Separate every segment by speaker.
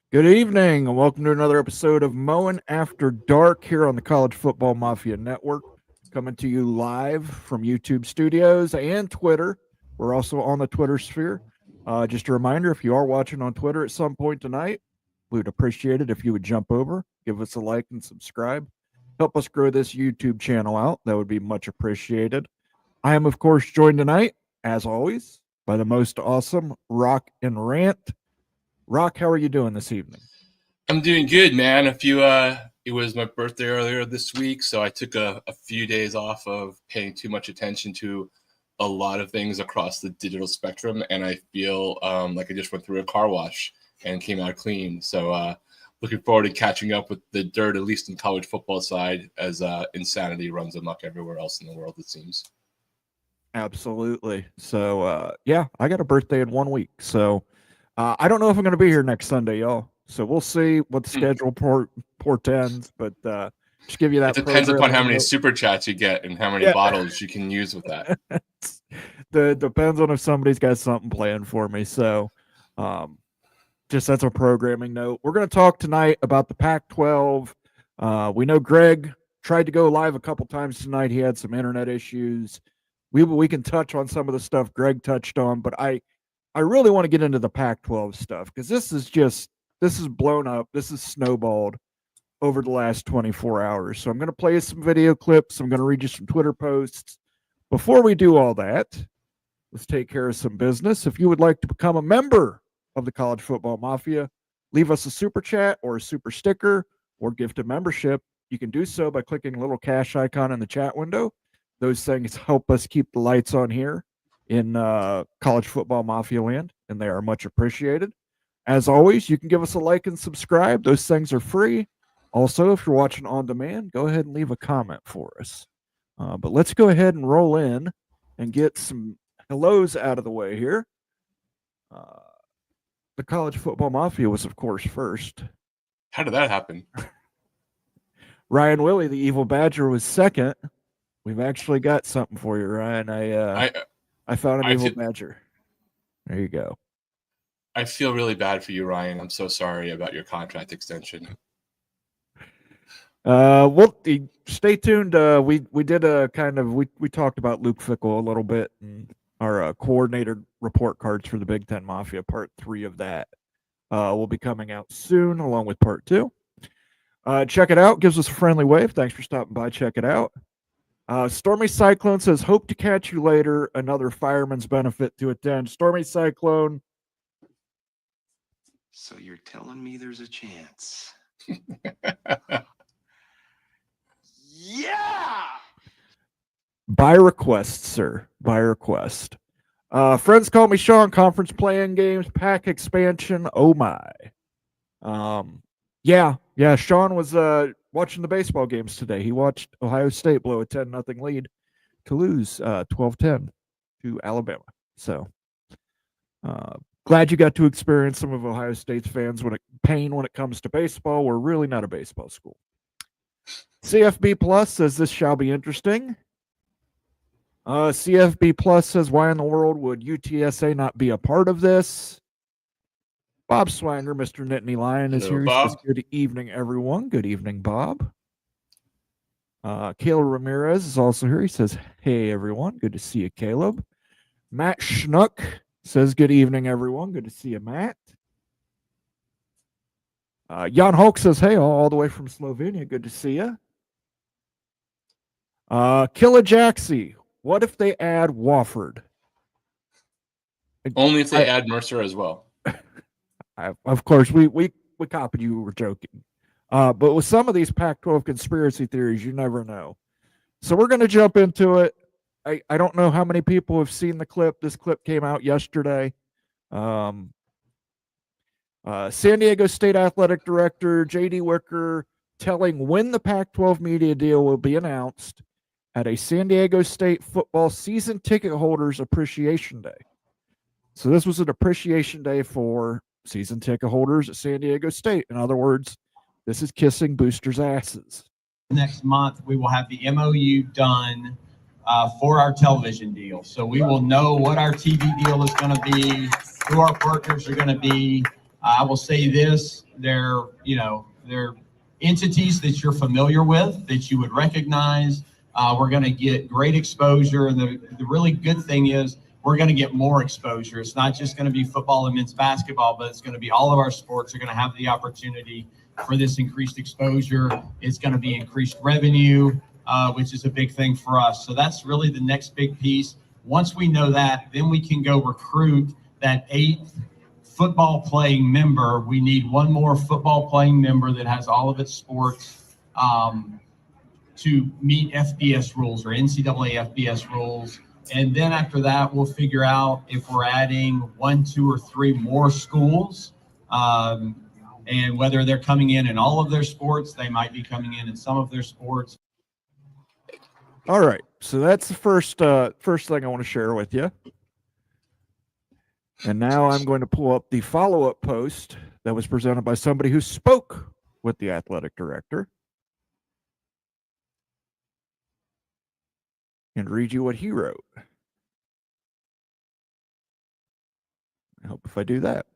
Speaker 1: Good evening, and welcome to another episode of Mowing After Dark here on the College Football Mafia Network. Coming to you live from YouTube studios and Twitter. We're also on the Twitter sphere. Just a reminder, if you are watching on Twitter at some point tonight, we would appreciate it if you would jump over, give us a like and subscribe. Help us grow this YouTube channel out. That would be much appreciated. I am, of course, joined tonight, as always, by the most awesome Rock and Rant. Rock, how are you doing this evening?
Speaker 2: I'm doing good, man. It was my birthday earlier this week, so I took a few days off of paying too much attention to a lot of things across the digital spectrum, and I feel like I just went through a car wash and came out clean. So looking forward to catching up with the dirt, at least in college football side, as insanity runs amok everywhere else in the world, it seems.
Speaker 1: Absolutely. So, yeah, I got a birthday in 1 week. So, I don't know if I'm going to be here next Sunday, y'all. So we'll see what the schedule portends. But just give you that.
Speaker 2: It depends upon how many super chats you get and how many bottles you can use with that.
Speaker 1: Depends on if somebody's got something planned for me. So, just that's a programming note. We're going to talk tonight about the Pac-12. We know Greg tried to go live a couple times tonight. He had some internet issues. We can touch on some of the stuff Greg touched on, but I really want to get into the Pac-12 stuff because this is blown up. This is snowballed over the last 24 hours. So I'm going to play some video clips. I'm going to read you some Twitter posts. Before we do all that, let's take care of some business. If you would like to become a member of the College Football Mafia, leave us a super chat or a super sticker or gift a membership. You can do so by clicking the little cash icon in the chat window. Those things help us keep the lights on here in College Football Mafia land, and they are much appreciated. As always, you can give us a like and subscribe. Those things are free. Also, if you're watching on demand, go ahead and leave a comment for us. But let's go ahead and roll in and get some hellos out of the way here. The College Football Mafia was, of course, first.
Speaker 2: How did that happen?
Speaker 1: Ryan Willie, the Evil Badger, was second. We've actually got something for you, Ryan. I found an Evil Badger. There you go.
Speaker 2: I feel really bad for you, Ryan. I'm so sorry about your contract extension.
Speaker 1: Well, stay tuned. We did a kind of we talked about Luke Fickell a little bit, and our coordinator report cards for the Big Ten Mafia. Part 3 of that will be coming out soon, along with Part 2. Check it out. Gives us a friendly wave. Thanks for stopping by. Check it out. Stormy Cyclone says, hope to catch you later. Another fireman's benefit to attend. Stormy Cyclone.
Speaker 3: So you're telling me there's a chance? Yeah!
Speaker 1: By request, sir. By request. Friends call me Sean. Conference playing games. Pack expansion. Oh, my. Yeah. Sean was watching the baseball games today. He watched Ohio State blow a 10-0 lead to lose 12-10 to Alabama. So glad you got to experience some of Ohio State's fans pain when it comes to baseball. We're really not a baseball school. CFB Plus says this shall be interesting. CFB Plus says, why in the world would UTSA not be a part of this? Bob Swanger, Mr. Nittany Lion, is here. He says, good evening, everyone. Good evening, Bob. Caleb Ramirez is also here. He says, hey, everyone. Good to see you, Caleb. Matt Schnuck says, good evening, everyone. Good to see you, Matt. Jan Hulk says, hey, all the way from Slovenia. Good to see you. Killa Jaxie, what if they add Wofford?
Speaker 2: Only if they add Mercer as well.
Speaker 1: Of course, we copied you. We were joking. But with some of these Pac-12 conspiracy theories, you never know. So we're going to jump into it. I don't know how many people have seen the clip. This clip came out yesterday. San Diego State Athletic Director J.D. Wicker telling when the Pac-12 media deal will be announced at a San Diego State football season ticket holders appreciation day. So this was an appreciation day for season ticket holders at San Diego State. In other words, this is kissing boosters' asses.
Speaker 4: Next month, we will have the MOU done for our television deal. So we will know what our TV deal is going to be, who our partners are going to be, I will say this, they're entities that you're familiar with, that you would recognize. We're going to get great exposure. And the really good thing is we're going to get more exposure. It's not just going to be football and men's basketball, but it's going to be all of our sports are going to have the opportunity for this increased exposure. It's going to be increased revenue, which is a big thing for us. So that's really the next big piece. Once we know that, then we can go recruit that 8th football playing member. We need one more football playing member that has all of its sports to meet FBS rules or NCAA FBS rules. And then after that, we'll figure out if we're adding 1, 2, or 3 more schools, and whether they're coming in all of their sports. They might be coming in some of their sports.
Speaker 1: All right. So that's the first thing I want to share with you. And now I'm going to pull up the follow-up post that was presented by somebody who spoke with the athletic director and read you what he wrote. I hope if I do that.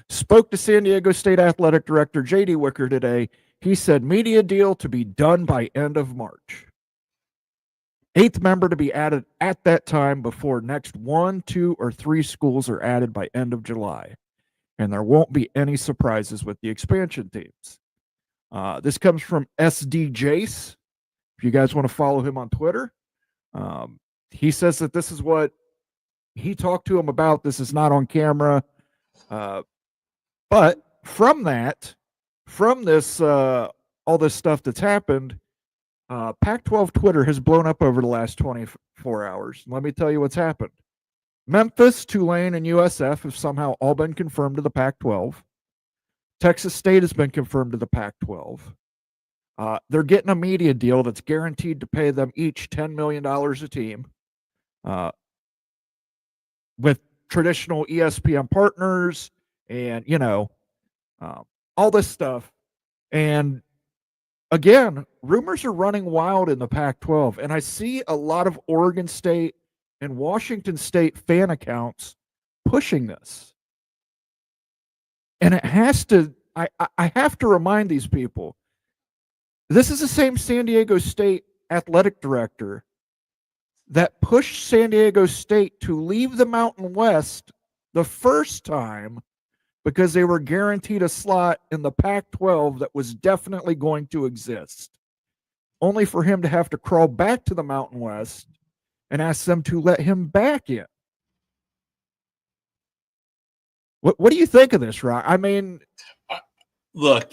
Speaker 1: Spoke to San Diego State Athletic Director J.D. Wicker today. He said media deal to be done by end of March. 8th member to be added at that time before next 1, 2, or 3 schools are added by end of July. And there won't be any surprises with the expansion teams. This comes from SD Jace. If you guys want to follow him on Twitter, he says that this is what he talked to him about. This is not on camera. But from this, all this stuff that's happened, Pac-12 Twitter has blown up over the last 24 hours. Let me tell you what's happened. Memphis, Tulane, and USF have somehow all been confirmed to the Pac-12. Texas State has been confirmed to the Pac-12. They're getting a media deal that's guaranteed to pay them each $10 million a team, with traditional ESPN partners and, all this stuff. And again, rumors are running wild in the Pac-12, and I see a lot of Oregon State and Washington State fan accounts pushing this. And it has to, I have to remind these people, this is the same San Diego State athletic director that pushed San Diego State to leave the Mountain West the first time because they were guaranteed a slot in the Pac-12 that was definitely going to exist, only for him to have to crawl back to the Mountain West and ask them to let him back in. What do you think of this, Rock? I mean,
Speaker 2: look,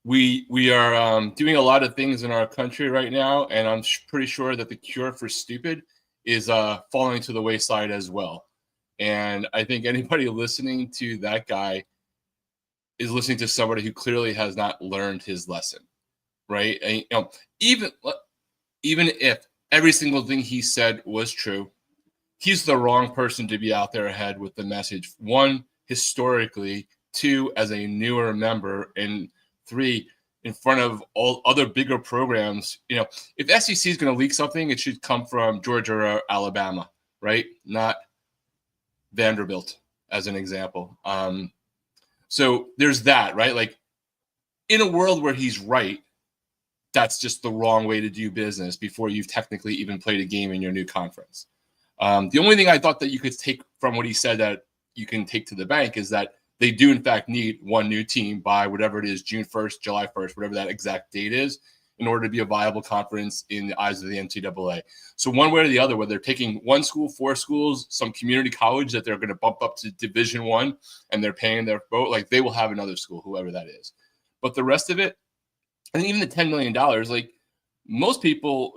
Speaker 2: we are doing a lot of things in our country right now, and I'm pretty sure that the cure for stupid is falling to the wayside as well. And I think anybody listening to that guy is listening to somebody who clearly has not learned his lesson, right? And, even if every single thing he said was true, he's the wrong person to be out there ahead with the message. 1, historically; 2, as a newer member; and 3, in front of all other bigger programs. If SEC is going to leak something, it should come from Georgia or Alabama, right? Not Vanderbilt, as an example. So there's that, right? Like, in a world where he's right, that's just the wrong way to do business before you've technically even played a game in your new conference. The only thing I thought that you could take from what he said that you can take to the bank is that they do, in fact, need one new team by whatever it is, June 1st, July 1st, whatever that exact date is, in order to be a viable conference in the eyes of the NCAA. So one way or the other, whether they're taking 1 school, 4 schools, some community college that they're going to bump up to Division I, and they're paying their vote, like, they will have another school, whoever that is. But the rest of it, and even the $10 million, like, most people,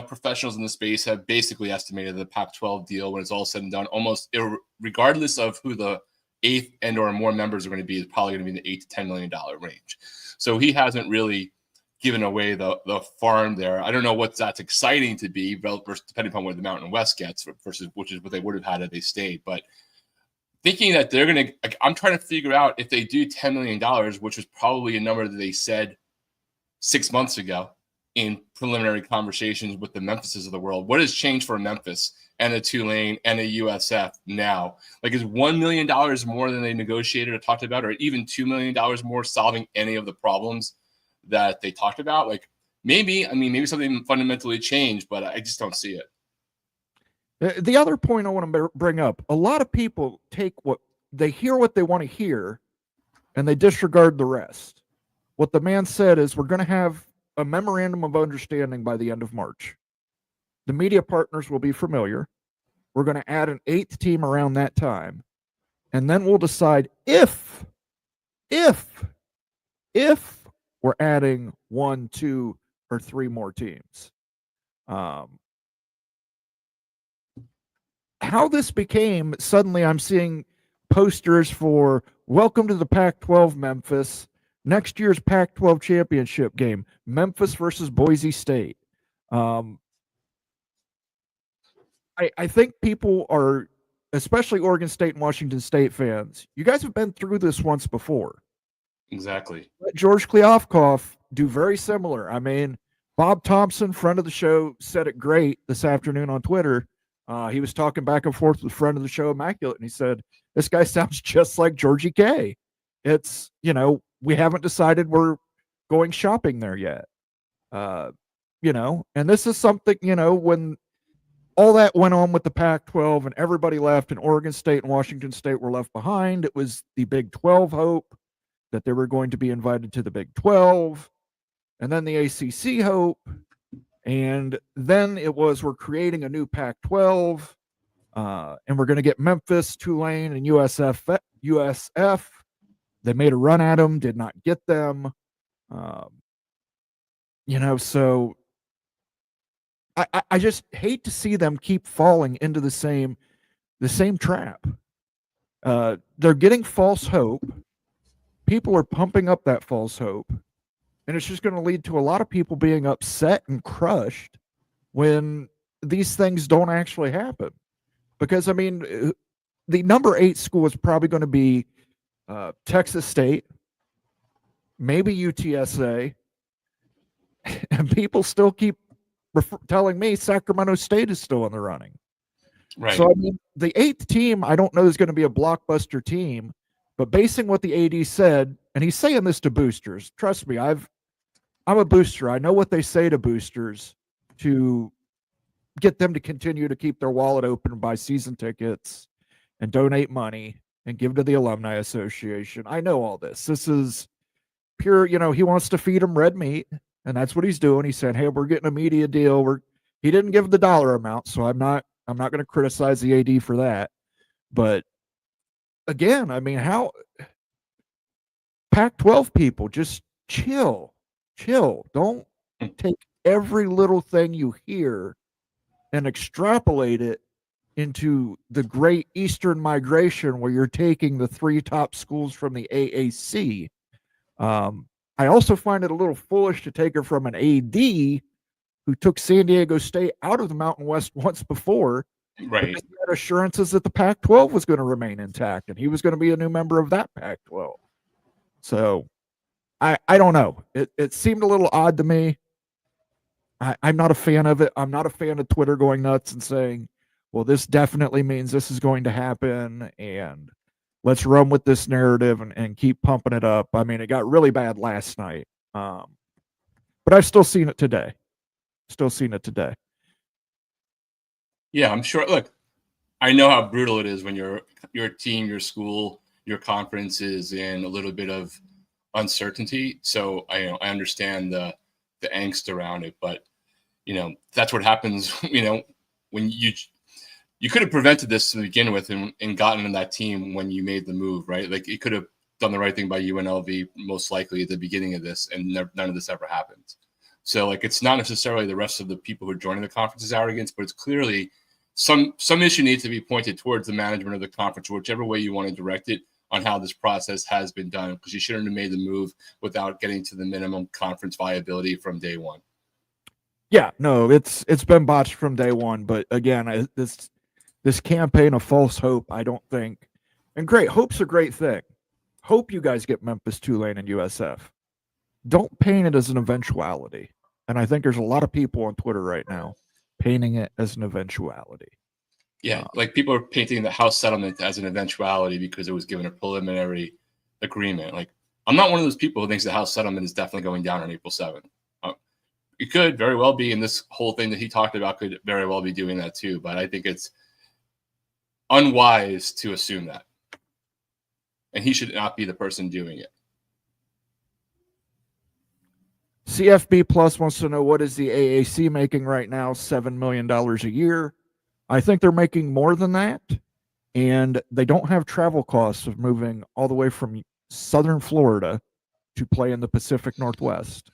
Speaker 2: professionals in the space have basically estimated the Pac-12 deal, when it's all said and done, almost regardless of who the 8th and or more members are going to be, is probably going to be in the $8 to $10 million range. So he hasn't really given away the farm there. I don't know what that's exciting to be, depending upon where the Mountain West gets versus which is what they would have had if they stayed. But thinking that they're going to, I'm trying to figure out if they do $10 million, which was probably a number that they said 6 months ago, in preliminary conversations with the Memphises of the world. What has changed for Memphis and a Tulane and a USF now? Like, is $1 million more than they negotiated or talked about, or even $2 million more solving any of the problems that they talked about? Like, maybe something fundamentally changed, but I just don't see it.
Speaker 1: The other point I want to bring up, a lot of people hear what they want to hear, and they disregard the rest. What the man said is, we're going to have a memorandum of understanding by the end of March. The media partners will be familiar. We're going to add an 8th team around that time. And then we'll decide if we're adding 1, 2, or 3 more teams. How this became, suddenly I'm seeing posters for welcome to the Pac-12 Memphis, next year's Pac-12 championship game, Memphis versus Boise State. I think people are, especially Oregon State and Washington State fans, you guys have been through this once before.
Speaker 2: Exactly.
Speaker 1: Let George Kliavkoff do very similar. I mean, Bob Thompson, friend of the show, said it great this afternoon on Twitter. He was talking back and forth with friend of the show, Immaculate, and he said, this guy sounds just like Georgie K. It's, we haven't decided we're going shopping there yet. And this is something, when all that went on with the Pac-12 and everybody left and Oregon State and Washington State were left behind, it was the Big 12 hope that they were going to be invited to the Big 12, and then the ACC hope, and then it was, we're creating a new Pac-12, and we're going to get Memphis, Tulane, and USF. They made a run at them, did not get them. So I just hate to see them keep falling into the same trap. They're getting false hope. People are pumping up that false hope. And it's just going to lead to a lot of people being upset and crushed when these things don't actually happen. Because, the number 8 school is probably going to be Texas State, maybe UTSA, and people still keep telling me Sacramento State is still in the running.
Speaker 2: Right.
Speaker 1: So, the 8th team, I don't know is going to be a blockbuster team, but basing what the AD said, and he's saying this to boosters, trust me, I'm a booster. I know what they say to boosters to get them to continue to keep their wallet open and buy season tickets and donate money and give to the Alumni Association. I know all this. This is pure, he wants to feed them red meat, and that's what he's doing. He said, hey, we're getting a media deal. He didn't give the dollar amount, so I'm not going to criticize the AD for that. But again, how Pac-12 people, just chill. Don't take every little thing you hear and extrapolate it into the great Eastern migration where you're taking the 3 top schools from the AAC. I also find it a little foolish to take it from an AD who took San Diego State out of the Mountain West once before.
Speaker 2: Right.
Speaker 1: He had assurances that the Pac-12 was going to remain intact and he was going to be a new member of that Pac-12. So I don't know. It seemed a little odd to me. I'm not a fan of it. I'm not a fan of Twitter going nuts and saying, well, this definitely means this is going to happen, and let's run with this narrative and keep pumping it up. It got really bad last night. But I've still seen it today.
Speaker 2: Yeah, I'm sure. Look, I know how brutal it is when your team, your school, your conference is in a little bit of uncertainty. So I understand the angst around it, but that's what happens. When you could have prevented this to begin with and gotten in that team when you made the move, right? Like, you could have done the right thing by UNLV most likely at the beginning of this, and none of this ever happened. So, it's not necessarily the rest of the people who are joining the conference's arrogance, but it's clearly some issue needs to be pointed towards the management of the conference, whichever way you want to direct it, on how this process has been done, because you shouldn't have made the move without getting to the minimum conference viability from day one.
Speaker 1: Yeah, no, it's been botched from day one. But again, this campaign of false hope, I don't think, and great hope's a great thing. Hope you guys get Memphis, Tulane, and USF. Don't paint it as an eventuality. And I think there's a lot of people on Twitter right now painting it as an eventuality.
Speaker 2: Yeah, like people are painting the House settlement as an eventuality because it was given a preliminary agreement. Like, I'm not one of those people who thinks the House settlement is definitely going down on April 7th. It could very well be, and this whole thing that he talked about could very well be doing that too. But I think it's unwise to assume that. And he should not be the person doing it.
Speaker 1: CFB Plus wants to know, what is the AAC making right now? $7 million a year. I think they're making more than that. And they don't have travel costs of moving all the way from southern Florida to play in the Pacific Northwest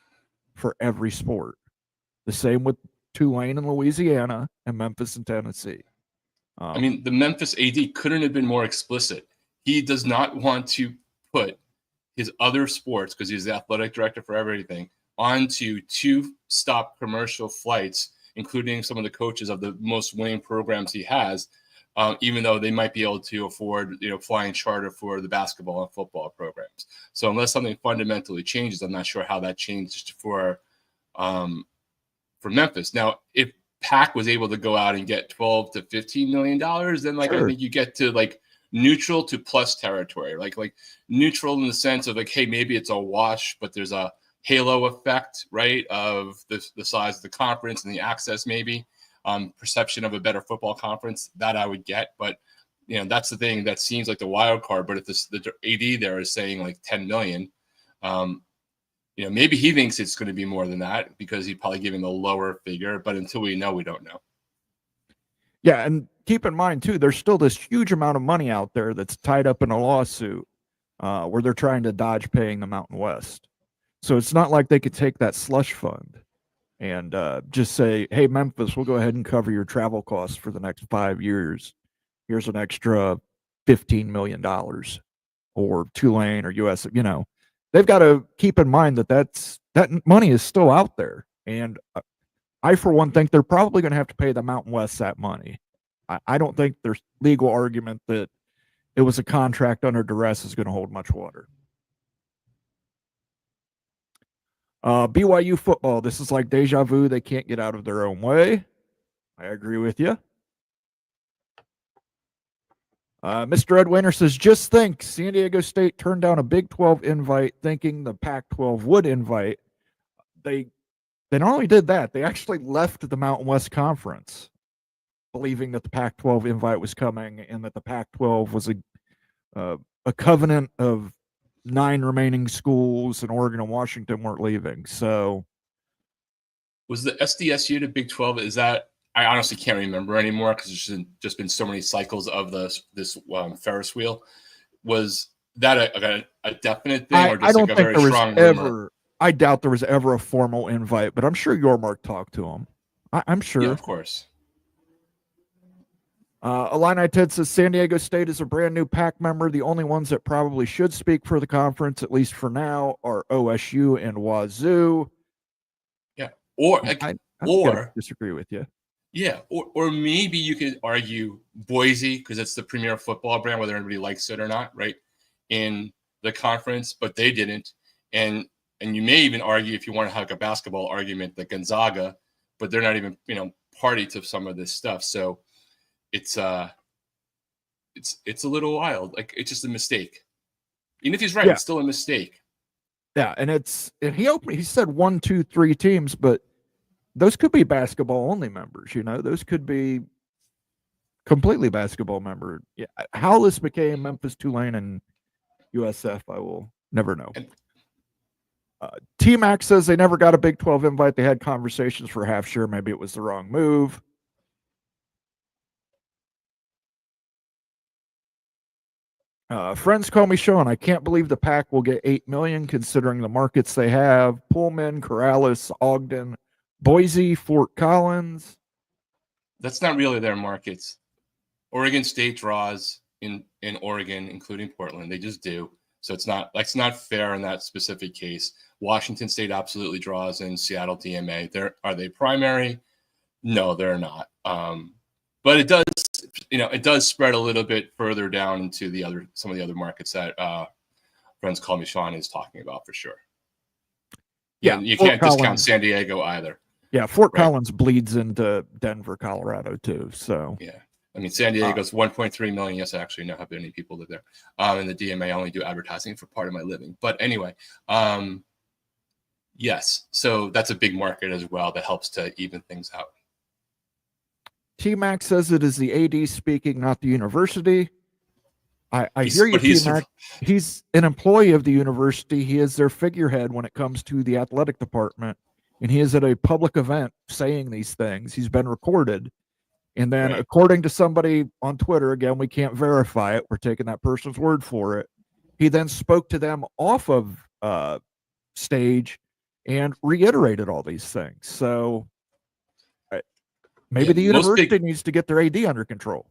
Speaker 1: for every sport. The same with Tulane in Louisiana and Memphis in Tennessee.
Speaker 2: I mean, the Memphis AD couldn't have been more explicit. He does not want to put his other sports, because he's the athletic director for everything, onto 2-stop commercial flights, including some of the coaches of the most winning programs he has, even though they might be able to afford, flying charter for the basketball and football programs. So unless something fundamentally changes, I'm not sure how that changed for Memphis. Now, if PAC was able to go out and get $12 to $15 million, then I think you get to like neutral to plus territory, like neutral in the sense of like, hey, maybe it's a wash, but there's a halo effect, right, of the size of the conference and the access, maybe perception of a better football conference, that I would get. But that's the thing that seems like the wild card. But if the AD there is saying like 10 million, maybe he thinks it's going to be more than that because he's probably giving a lower figure. But until we know, we don't know.
Speaker 1: Yeah, and keep in mind, too, there's still this huge amount of money out there that's tied up in a lawsuit where they're trying to dodge paying the Mountain West. So it's not like they could take that slush fund and just say, hey, Memphis, we'll go ahead and cover your travel costs for the next 5 years. Here's an extra $15 million. Or Tulane or USF, they've got to keep in mind that money is still out there. And I, for one, think they're probably going to have to pay the Mountain West that money. I don't think there's legal argument that it was a contract under duress is going to hold much water. BYU football, this is like deja vu. They can't get out of their own way. I agree with you. Mr. Ed Winter says, just think, San Diego State turned down a Big 12 invite thinking the Pac-12 would invite. They not only did that, they actually left the Mountain West Conference believing that the Pac-12 invite was coming and that the Pac-12 was a covenant of 9 remaining schools, and Oregon and Washington weren't leaving. So
Speaker 2: was the SDSU to Big 12? Is that, I honestly can't remember anymore because there's just been so many cycles of this Ferris wheel. Was that a definite thing, or just
Speaker 1: I don't
Speaker 2: like a
Speaker 1: think
Speaker 2: very
Speaker 1: there was
Speaker 2: strong
Speaker 1: ever
Speaker 2: rumor?
Speaker 1: I doubt there was ever a formal invite, but I'm sure Yormark talked to him. I'm sure.
Speaker 2: Yeah, of course.
Speaker 1: Illini Ted says San Diego State is a brand new PAC member. The only ones that probably should speak for the conference, at least for now, are OSU and Wazoo.
Speaker 2: Yeah, or
Speaker 1: I disagree with you.
Speaker 2: Yeah, or maybe you could argue Boise, because it's the premier football brand, whether anybody likes it or not, right, in the conference, but they didn't. And you may even argue, if you want to have a basketball argument, that Gonzaga, but they're not even party to some of this stuff. So it's a little wild. Like, it's just a mistake. Even if he's right, it's still a mistake.
Speaker 1: Yeah, and he said 1, 2, 3 teams, but those could be basketball only members. Those could be completely basketball member. Yeah, how this became Memphis, Tulane, and USF, I will never know. T-Mac says they never got a Big 12 invite. They had conversations for half sure. Maybe it was the wrong move. Friends call me Sean. I can't believe the PAC will get $8 million considering the markets they have: Pullman, Corrales, Ogden, Boise, Fort Collins.
Speaker 2: That's not really their markets. Oregon State draws in Oregon, including Portland. They just do. So it's not fair in that specific case. Washington State absolutely draws in Seattle DMA. Are they primary? No, they're not. But it does, it does spread a little bit further down into some of the other markets that Friends Call Me Sean is talking about for sure.
Speaker 1: Yeah,
Speaker 2: You
Speaker 1: Fort
Speaker 2: can't discount
Speaker 1: Collins.
Speaker 2: San Diego either.
Speaker 1: Yeah, Fort
Speaker 2: Right.
Speaker 1: Collins bleeds into Denver, Colorado too. So
Speaker 2: Yeah. I mean, San Diego's 1.3 million. Yes, I actually know how many people live there. And the DMA only do advertising for part of my living. But anyway, yes. So that's a big market as well that helps to even things out.
Speaker 1: T-Mac says it is the AD speaking, not the university. I
Speaker 2: He's-
Speaker 1: hear you,
Speaker 2: but he's-
Speaker 1: T-Mac. He's an employee of the university. He is their figurehead when it comes to the athletic department. And he is at a public event saying these things. He's been recorded. And then,
Speaker 2: Right.
Speaker 1: according to somebody on Twitter, again, we can't verify it. We're taking that person's word for it. He then spoke to them off of stage and reiterated all these things. So maybe
Speaker 2: Yeah,
Speaker 1: the university needs to get their AD under control.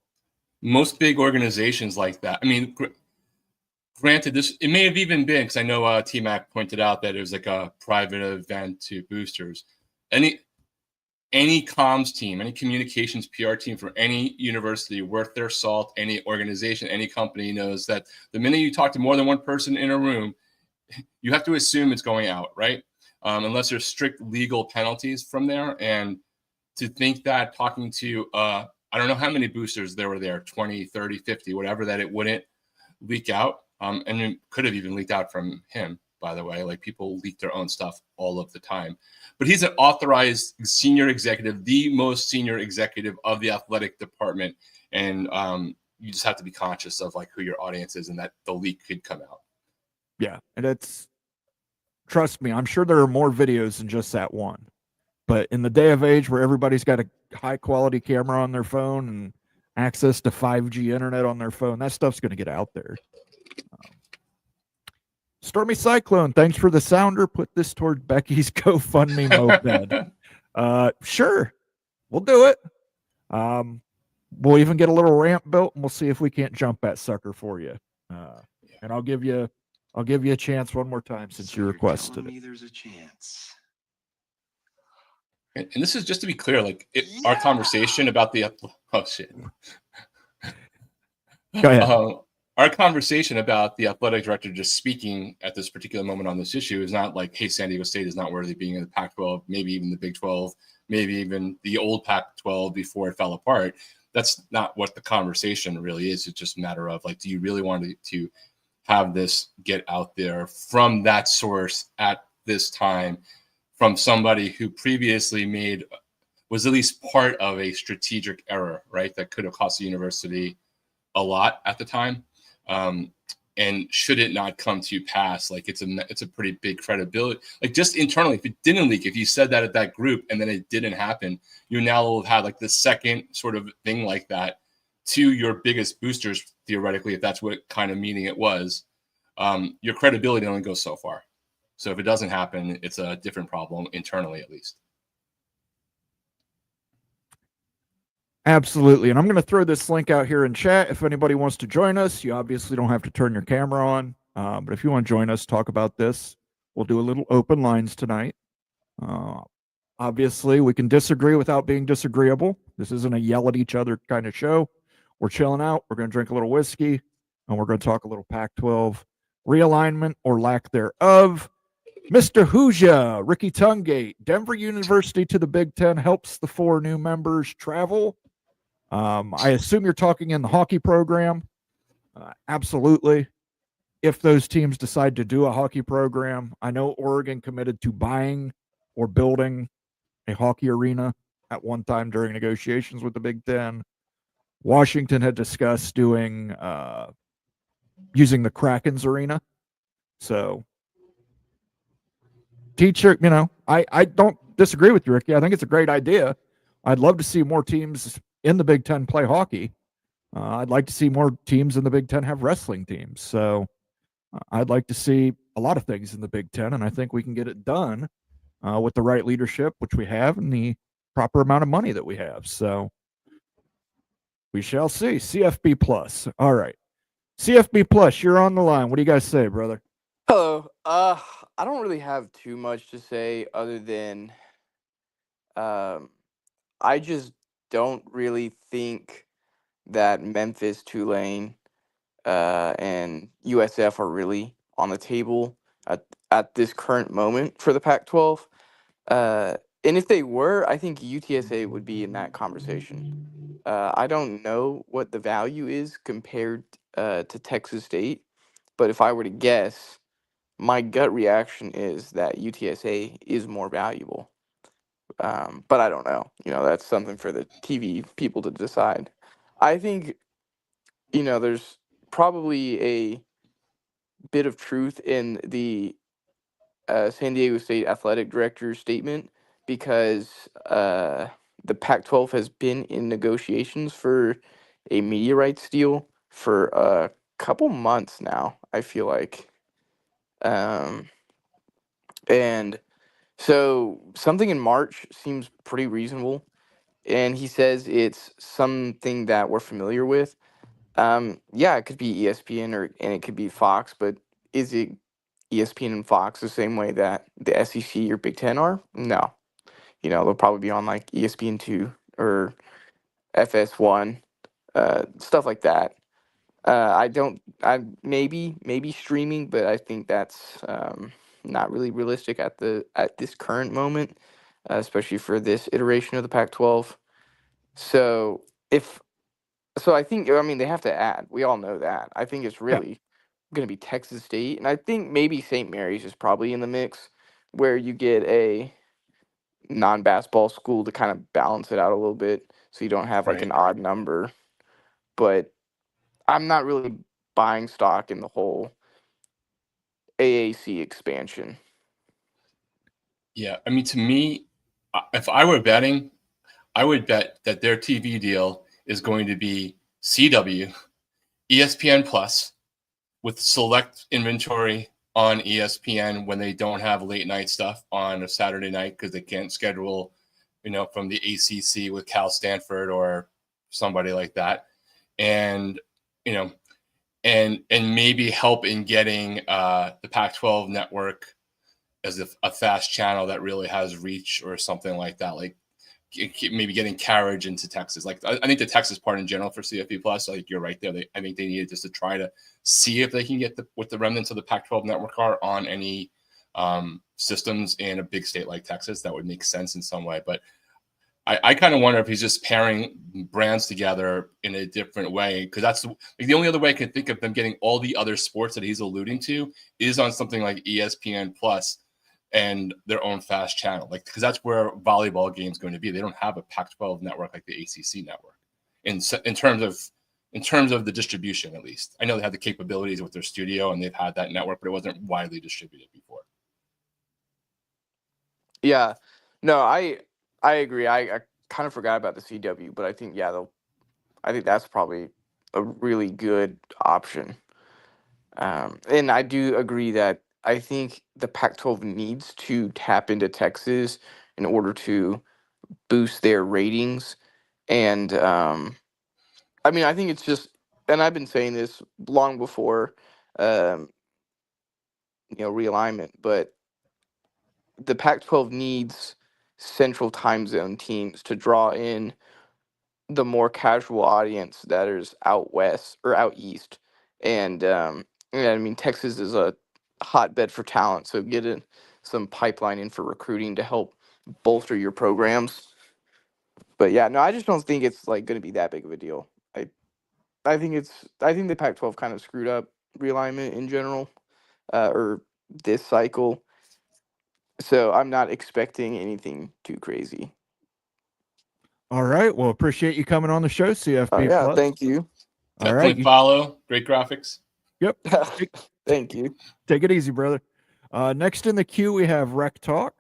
Speaker 2: Most big organizations like that. I mean, granted, it may have even been, because I know T-Mac pointed out that it was like a private event to boosters. Any comms team, any communications PR team for any university worth their salt, any organization, any company knows that the minute you talk to more than one person in a room, you have to assume it's going out, right? Unless there's strict legal penalties from there. And to think that talking to, I don't know how many boosters there were there, 20, 30, 50, whatever, that it wouldn't leak out. And it could have even leaked out from him, by the way. Like, people leak their own stuff all of the time. But he's an authorized senior executive, the most senior executive of the athletic department. And you just have to be conscious of like who your audience is and that the leak could come out.
Speaker 1: Yeah. And trust me, I'm sure there are more videos than just that one. But in the day of age where everybody's got a high quality camera on their phone and access to 5G internet on their phone, that stuff's going to get out there. Stormy Cyclone, thanks for the sounder. Put this toward Becky's GoFundMe moped. Sure, we'll do it. We'll even get a little ramp built, and we'll see if we can't jump that sucker for you. And I'll give you a chance one more time since
Speaker 3: So
Speaker 1: you
Speaker 3: you're
Speaker 1: requested
Speaker 3: telling
Speaker 1: it.
Speaker 3: me there's a chance.
Speaker 2: And this is just to be clear, like our conversation about the
Speaker 1: Go ahead.
Speaker 2: Our conversation about the athletic director just speaking at this particular moment on this issue is not like, hey, San Diego State is not worthy of being in the Pac-12, maybe even the Big 12, maybe even the old Pac-12 before it fell apart. That's not what the conversation really is. It's just a matter of like, do you really want to have this get out there from that source at this time, from somebody who previously was at least part of a strategic error, right? That could have cost the university a lot at the time. And should it not come to pass, like it's a pretty big credibility, like just internally, if it didn't leak, if you said that at that group and then it didn't happen, you now will have had like the second sort of thing like that to your biggest boosters, theoretically, if that's what kind of meeting it was. Your credibility only goes so far. So if it doesn't happen, it's a different problem internally, at least.
Speaker 1: Absolutely. And I'm going to throw this link out here in chat. If anybody wants to join us, you obviously don't have to turn your camera on. But if you want to join us, talk about this, we'll do a little open lines tonight. Obviously, we can disagree without being disagreeable. This isn't a yell at each other kind of show. We're chilling out. We're going to drink a little whiskey, and we're going to talk a little Pac-12 realignment or lack thereof. Mr. Hooja, Ricky Tungate, Denver University to the Big Ten helps the 4 new members travel. I assume you're talking in the hockey program. Absolutely. If those teams decide to do a hockey program, I know Oregon committed to buying or building a hockey arena at one time during negotiations with the Big Ten. Washington had discussed doing using the Kraken's arena. So, teacher, I don't disagree with you, Ricky. I think it's a great idea. I'd love to see more teams in the Big Ten play hockey. I'd like to see more teams in the Big Ten have wrestling teams. So I'd like to see a lot of things in the Big Ten, and I think we can get it done with the right leadership, which we have, and the proper amount of money that we have. So we shall see. CFB Plus. All right. CFB Plus, you're on the line. What do you guys say, brother?
Speaker 5: Hello. I don't really have too much to say other than I just don't really think that Memphis, Tulane, and USF are really on the table. at this current moment for the Pac-12. And if they were, I think UTSA would be in that conversation. I don't know what the value is compared to Texas State, but if I were to guess, my gut reaction is that UTSA is more valuable. But I don't know. That's something for the TV people to decide. I think, there's probably a bit of truth in the San Diego State athletic director's statement because the Pac-12 has been in negotiations for a media rights deal for a couple months now, I feel like. And so something in March seems pretty reasonable. And he says it's something that we're familiar with. Yeah, it could be ESPN and it could be Fox, but is it ESPN and Fox the same way that the SEC or Big Ten are? No. They'll probably be on like ESPN2 or FS1, stuff like that. I maybe streaming, but I think that's not really realistic at this current moment, especially for this iteration of the Pac-12. So I think, they have to add. We all know that. I think it's really going to be Texas State, and I think maybe St. Mary's is probably in the mix, where you get a non-basketball school to kind of balance it out a little bit, so you don't have like an odd number. But I'm not really buying stock in the whole AAC expansion.
Speaker 2: Yeah, I mean, to me, if I were betting, I would bet that their TV deal is going to be CW, ESPN Plus, with select inventory on ESPN when they don't have late night stuff on a Saturday night because they can't schedule, from the ACC with Cal Stanford or somebody like that, and and maybe help in getting the Pac-12 network as a fast channel that really has reach or something like that, like maybe getting carriage into Texas. Like I think the Texas part in general for CFP Plus, like you're right there. I think they needed just to try to see if they can get what the remnants of the Pac-12 network are on any systems in a big state like Texas. That would make sense in some way. But I kind of wonder if he's just pairing brands together in a different way, because that's the only other way I can think of them getting all the other sports that he's alluding to is on something like ESPN Plus and their own fast channel, because that's where volleyball games going to be. They don't have a Pac-12 network like the ACC network in terms of the distribution. At least I know they have the capabilities with their studio and they've had that network, but it wasn't widely distributed before.
Speaker 5: Yeah, no, I agree. I kind of forgot about the CW, but I think I think that's probably a really good option. And I do agree that I think the Pac-12 needs to tap into Texas in order to boost their ratings. And I think it's just, and I've been saying this long before, realignment, but the Pac-12 needs central time zone teams to draw in the more casual audience that is out west or out east. And Texas is a hotbed for talent, so get some pipeline in for recruiting to help bolster your programs. But yeah, no, I just don't think it's like going to be that big of a deal. I think the Pac-12 kind of screwed up realignment in general, or this cycle. So I'm not expecting anything too crazy.
Speaker 1: All right. Well, appreciate you coming on the show, CFP
Speaker 5: Yeah,
Speaker 1: Plus.
Speaker 5: thank you.
Speaker 1: All
Speaker 2: Definitely
Speaker 1: right.
Speaker 2: follow. Great graphics.
Speaker 1: Yep.
Speaker 5: Thank you.
Speaker 1: Take it easy, brother. Next in the queue, we have Rec Talk.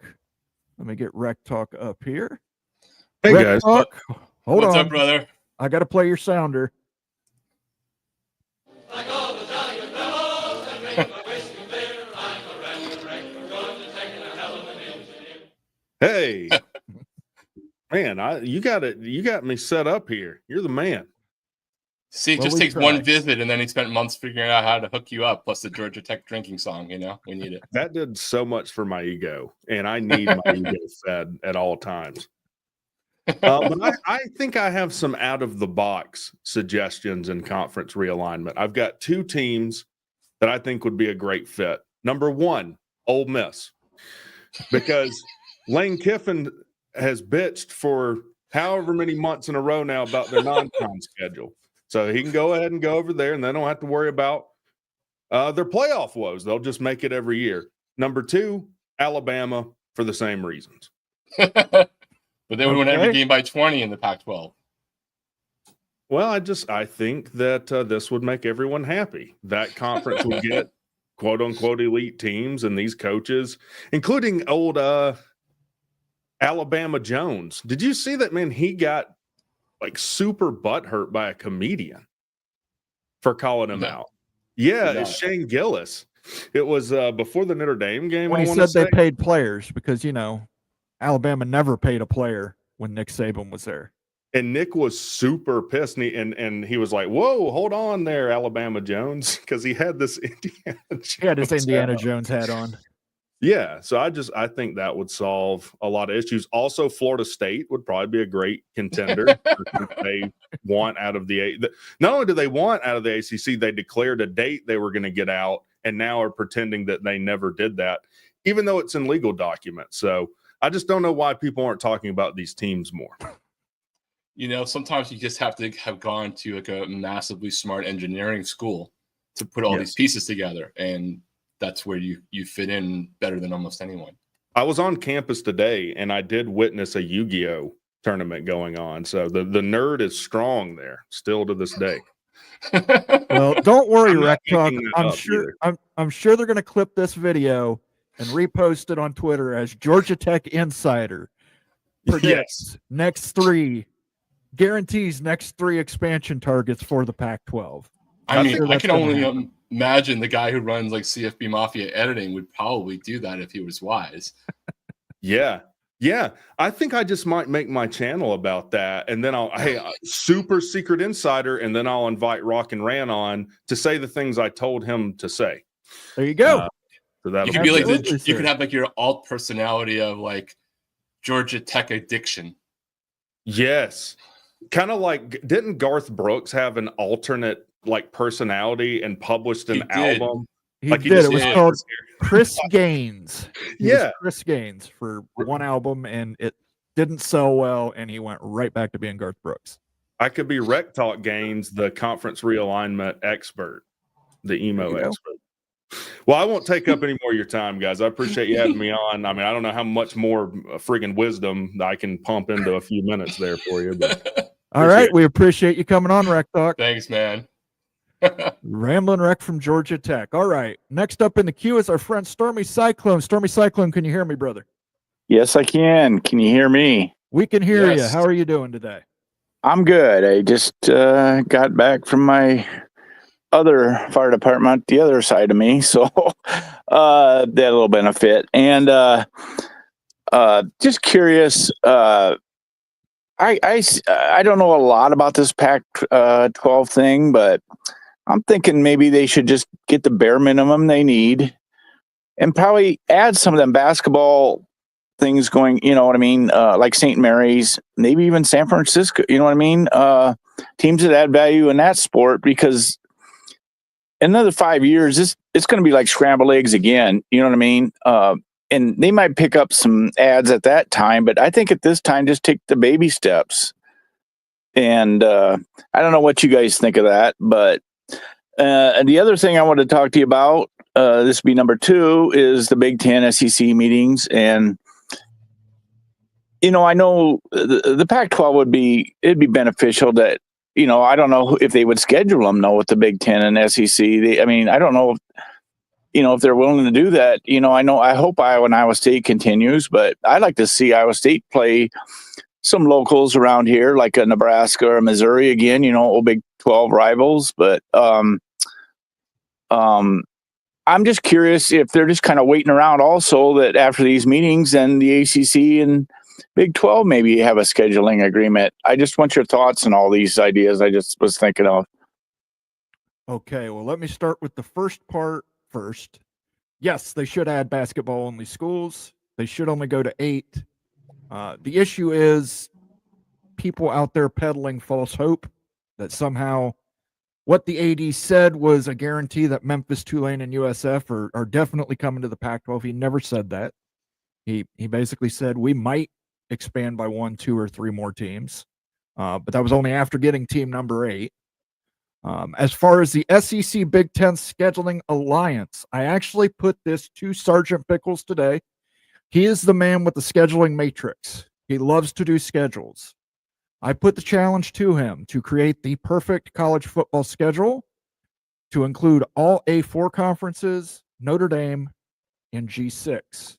Speaker 1: Let me get Rec Talk up here.
Speaker 6: Hey,
Speaker 1: Rec
Speaker 6: guys.
Speaker 1: Talk, hold
Speaker 2: What's
Speaker 1: on.
Speaker 2: up, brother?
Speaker 1: I got to play your sounder.
Speaker 6: Hey, man, you got me set up here. You're the man.
Speaker 2: See, it just takes one visit, and then he spent months figuring out how to hook you up. Plus the Georgia Tech drinking song, we need it.
Speaker 6: That did so much for my ego, and I need my ego fed at all times. But I think I have some out of the box suggestions in conference realignment. I've got two teams that I think would be a great fit. Number one, Ole Miss, because Lane Kiffin has bitched for however many months in a row now about their non-con schedule. So he can go ahead and go over there, and they don't have to worry about their playoff woes. They'll just make it every year. Number two, Alabama, for the same reasons.
Speaker 2: But they would win every
Speaker 1: Okay.
Speaker 2: game by 20 in the Pac-12.
Speaker 6: Well, I think that this would make everyone happy. That conference would get quote unquote elite teams and these coaches, including old Alabama Jones. Did you see that, man? He got like super butthurt by a comedian for calling him out. Yeah,
Speaker 2: No.
Speaker 6: it's Shane Gillis. It was before the Notre Dame game.
Speaker 1: When
Speaker 6: I
Speaker 1: he
Speaker 6: want to
Speaker 1: said they
Speaker 6: say.
Speaker 1: paid players, because, you know, Alabama never paid a player when Nick Saban was there.
Speaker 6: And Nick was super pissed, and he was like, "Whoa, hold on there, Alabama Jones," because he had this Indiana Jones
Speaker 1: He had his Indiana
Speaker 6: hat on.
Speaker 1: Jones hat on.
Speaker 6: Yeah, so I think that would solve a lot of issues. Also, Florida State would probably be a great contender. They want out of not only do they want out of the ACC, they declared a date they were going to get out, and now are pretending that they never did that, even though it's in legal documents. So I just don't know why people aren't talking about these teams more.
Speaker 2: You know, sometimes you just have to have gone to like a massively smart engineering school to put all these pieces together. And that's where you fit in better than almost anyone.
Speaker 6: I was on campus today, and I did witness a Yu-Gi-Oh tournament going on. So the nerd is strong there still to this day.
Speaker 1: Well, don't worry,
Speaker 6: I'm not
Speaker 1: Rec Talk.
Speaker 6: making that
Speaker 1: I'm
Speaker 6: up
Speaker 1: sure
Speaker 6: either.
Speaker 1: I'm sure they're going to clip this video and repost it on Twitter as Georgia Tech Insider predicts next three, guarantees next three expansion targets for the Pac-12.
Speaker 2: I mean,
Speaker 1: sure
Speaker 2: I
Speaker 1: that's
Speaker 2: can
Speaker 1: gonna
Speaker 2: only
Speaker 1: happen.
Speaker 2: imagine the guy who runs like CFB Mafia editing would probably do that if he was wise.
Speaker 6: Yeah. I think I just might make my channel about that, and then hey, super secret insider, and then I'll invite Rock and Ran on to say the things I told him to say.
Speaker 1: There you go.
Speaker 6: So that
Speaker 2: You could be like
Speaker 1: Absolutely,
Speaker 2: you
Speaker 1: sir.
Speaker 2: could have like your alt personality of like Georgia Tech addiction.
Speaker 6: Yes. Kind of like, didn't Garth Brooks have an alternate like personality and published an
Speaker 2: He did.
Speaker 6: album?
Speaker 1: He
Speaker 6: Like
Speaker 1: did.
Speaker 6: just
Speaker 1: It was
Speaker 2: did.
Speaker 1: called Chris Gaines. He was
Speaker 6: Yeah.
Speaker 1: Chris Gaines for one album, and it didn't sell well, and he went right back to being Garth Brooks.
Speaker 6: I could be Rec Talk Gaines, the conference realignment expert, the emo
Speaker 1: There you go.
Speaker 6: expert. Well, I won't take up any more of your time, guys. I appreciate you having me on. I mean, I don't know how much more friggin' wisdom that I can pump into a few minutes there for you. But
Speaker 1: All right. We appreciate you coming on, Rec Talk.
Speaker 2: Thanks, man.
Speaker 1: Ramblin' Rec from Georgia Tech. All right. Next up in the queue is our friend Stormy Cyclone. Stormy Cyclone, can you hear me, brother?
Speaker 7: Yes, I can. Can you hear me?
Speaker 1: We can hear you.
Speaker 2: Yes.
Speaker 1: How are you doing today?
Speaker 7: I'm good. I just got back from my other fire department, the other side of me, so they had a little benefit. And just curious. I don't know a lot about this Pac-12 thing, but I'm thinking maybe they should just get the bare minimum they need, and probably add some of them basketball things going, you know what I mean? Like St. Mary's, maybe even San Francisco, you know what I mean? Teams that add value in that sport, because in another 5 years, it's going to be like scrambled eggs again. You know what I mean? And they might pick up some ads at that time, but I think at this time, just take the baby steps. And I don't know what you guys think of that, but and the other thing I want to talk to you about, this would be number 2, is the Big Ten SEC meetings. And you know, I know the Pac-12 it'd be beneficial that, you know, I don't know if they would schedule them with the Big Ten and SEC. I mean, I don't know if, you know, if they're willing to do that. You know, I hope Iowa and Iowa State continues, but I'd like to see Iowa State play some locals around here, like a Nebraska or Missouri again, you know, old Big 12 rivals. But I'm just curious if they're just kind of waiting around also, that after these meetings and the ACC and Big 12 maybe have a scheduling agreement. I just want your thoughts on all these ideas I just was thinking of.
Speaker 1: Okay, well, let me start with the first part first. Yes, they should add basketball-only schools. They should only go to 8. The issue is people out there peddling false hope that somehow What the AD said was a guarantee that Memphis, Tulane, and USF are definitely coming to the Pac-12. He never said that. He basically said we might expand by 1, 2, or 3 more teams, but that was only after getting team number 8. As far as the SEC Big Ten Scheduling Alliance, I actually put this to Sergeant Pickles today. He is the man with the scheduling matrix. He loves to do schedules. I put the challenge to him to create the perfect college football schedule to include all A4 conferences, Notre Dame, and G6.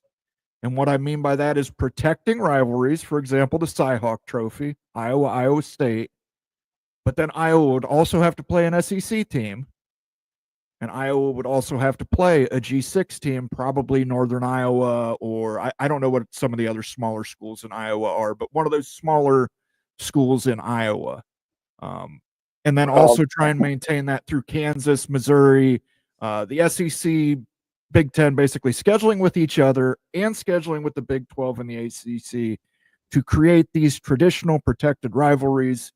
Speaker 1: And what I mean by that is protecting rivalries, for example, the Cy-Hawk Trophy, Iowa, Iowa State. But then Iowa would also have to play an SEC team, and Iowa would also have to play a G6 team, probably Northern Iowa, or I don't know what some of the other smaller schools in Iowa are, but one of those smaller schools in Iowa. And then also try and maintain that through Kansas, Missouri, the SEC, Big Ten, basically scheduling with each other and scheduling with the Big 12 and the ACC to create these traditional protected rivalries.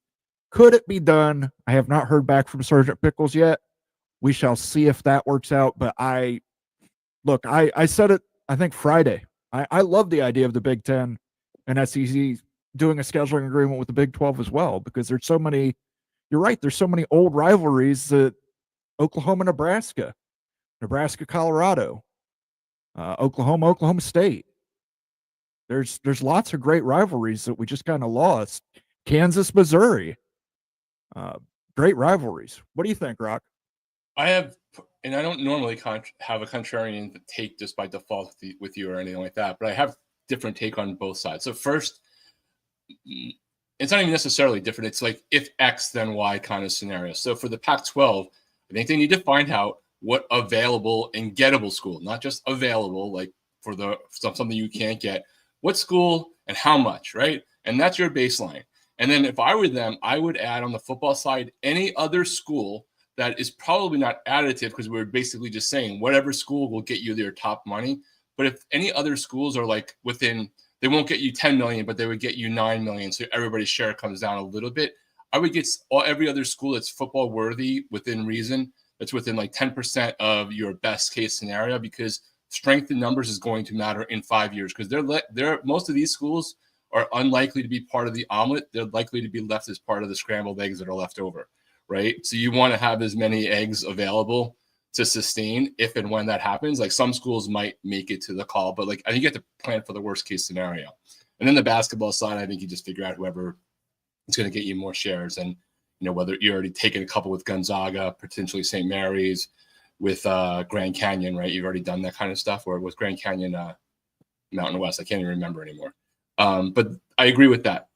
Speaker 1: Could it be done? I have not heard back from Sergeant Pickles yet. We shall see if that works out. But I said it, I think Friday. I love the idea of the Big Ten and SEC doing a scheduling agreement with the Big 12 as well, because there's so many, you're right, there's so many old rivalries that Oklahoma, Nebraska, Colorado, Oklahoma State. There's lots of great rivalries that we just kind of lost. Kansas, Missouri. Great rivalries. What do you think, Rock?
Speaker 2: I have, and I don't normally have a contrarian take just by default with you or anything like that, but I have different take on both sides. So first, it's not even necessarily different. It's like if X, then Y kind of scenario. So for the Pac-12, I think they need to find out what available and gettable school, not just available, like for the something you can't get, what school and how much, right? And that's your baseline. And then if I were them, I would add on the football side any other school that is probably not additive, because we're basically just saying whatever school will get you their top money. But if any other schools are like within, they won't get you 10 million, but they would get you 9 million. So everybody's share comes down a little bit. I would get every other school that's football worthy within reason. That's within like 10% of your best case scenario, because strength in numbers is going to matter in 5 years, because they're most of these schools are unlikely to be part of the omelet. They're likely to be left as part of the scrambled eggs that are left over, right? So you want to have as many eggs available to sustain if and when that happens. Like some schools might make it to the call, but like I think you have to plan for the worst case scenario. And then the basketball side, I think you just figure out whoever is going to get you more shares. And, you know, whether you're already taking a couple with Gonzaga, potentially St. Mary's, with Grand Canyon, right? You've already done that kind of stuff, or with Grand Canyon, Mountain West. I can't even remember anymore. But I agree with that.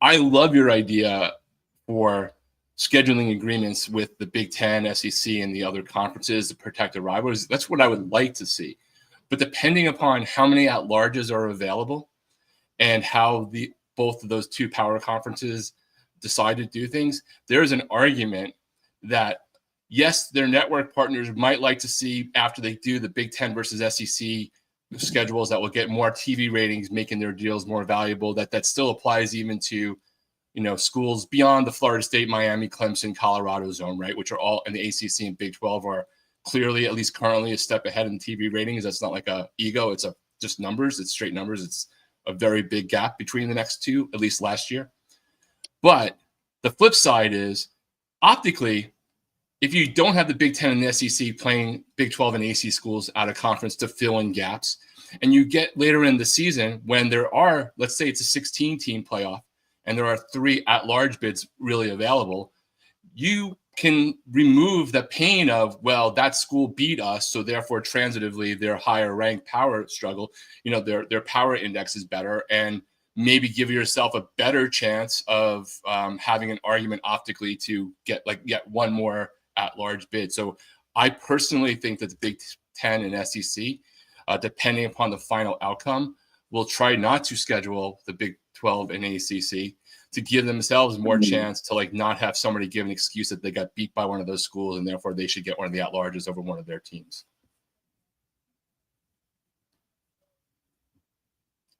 Speaker 2: I love your idea for scheduling agreements with the Big Ten, SEC, and the other conferences to protect the rivalries. That's what I would like to see. But depending upon how many at-larges are available and how both of those two power conferences decide to do things, there's an argument that, yes, their network partners might like to see, after they do the Big Ten versus SEC schedules, that will get more TV ratings, making their deals more valuable. That still applies even to, you know, schools beyond the Florida State, Miami, Clemson, Colorado zone, right? Which are all in the ACC and Big 12 are clearly, at least currently, a step ahead in TV ratings. That's not like a ego. It's just numbers. It's straight numbers. It's a very big gap between the next two, at least last year. But the flip side is, optically, if you don't have the Big Ten and the SEC playing Big 12 and AC schools out of conference to fill in gaps, and you get later in the season when there are, let's say it's a 16-team playoff, and there are 3 at-large bids really available, you can remove the pain of, well, that school beat us, so therefore transitively their higher ranked power struggle, you know, their power index is better, and maybe give yourself a better chance of having an argument optically to get one more at-large bid. So I personally think that the Big Ten and SEC, depending upon the final outcome, will try not to schedule the Big 12 and ACC to give themselves more chance to like not have somebody give an excuse that they got beat by one of those schools and therefore they should get one of the at-larges over one of their teams.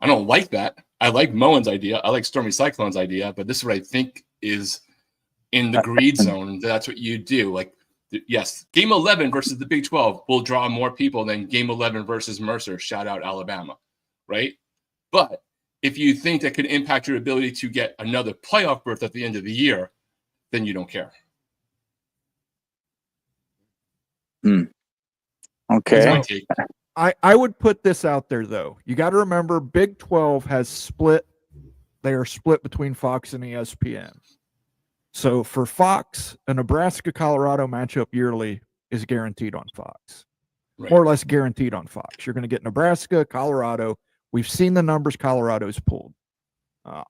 Speaker 2: I don't like that. I like Moen's idea. I like Stormy Cyclone's idea, but this is what I think is in the greed zone, that's what you do. Like, yes, game 11 versus the Big 12 will draw more people than game 11 versus Mercer. Shout out Alabama, right? But if you think that could impact your ability to get another playoff berth at the end of the year, then you don't care.
Speaker 7: Okay.
Speaker 2: That's my take.
Speaker 1: I would put this out there, though. You got to remember, Big 12 has split. They are split between Fox and ESPN. So for Fox, a Nebraska-Colorado matchup yearly is guaranteed on Fox.
Speaker 2: Right.
Speaker 1: More or less guaranteed on Fox. You're going to get Nebraska, Colorado. We've seen the numbers Colorado's pulled.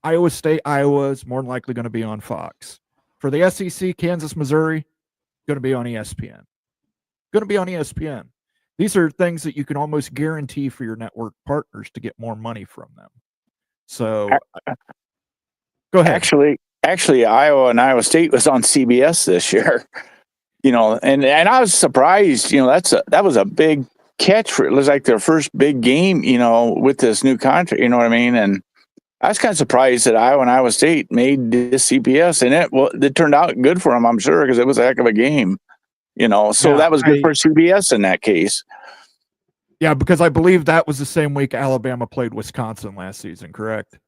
Speaker 1: Iowa State, Iowa is more than likely going to be on Fox. For the SEC, Kansas, Missouri, going to be on ESPN. Going to be on ESPN. These are things that you can almost guarantee for your network partners to get more money from them. So, go ahead.
Speaker 7: Actually, Iowa and Iowa State was on CBS this year. You know, and I was surprised. You know, that was a big catch for it. It was like their first big game. You know, with this new contract. You know what I mean? And I was kind of surprised that Iowa and Iowa State made this CBS, and it turned out good for them, I'm sure, because it was a heck of a game. You know, so that was good for CBS in that case.
Speaker 1: Yeah, because I believe that was the same week Alabama played Wisconsin last season, correct?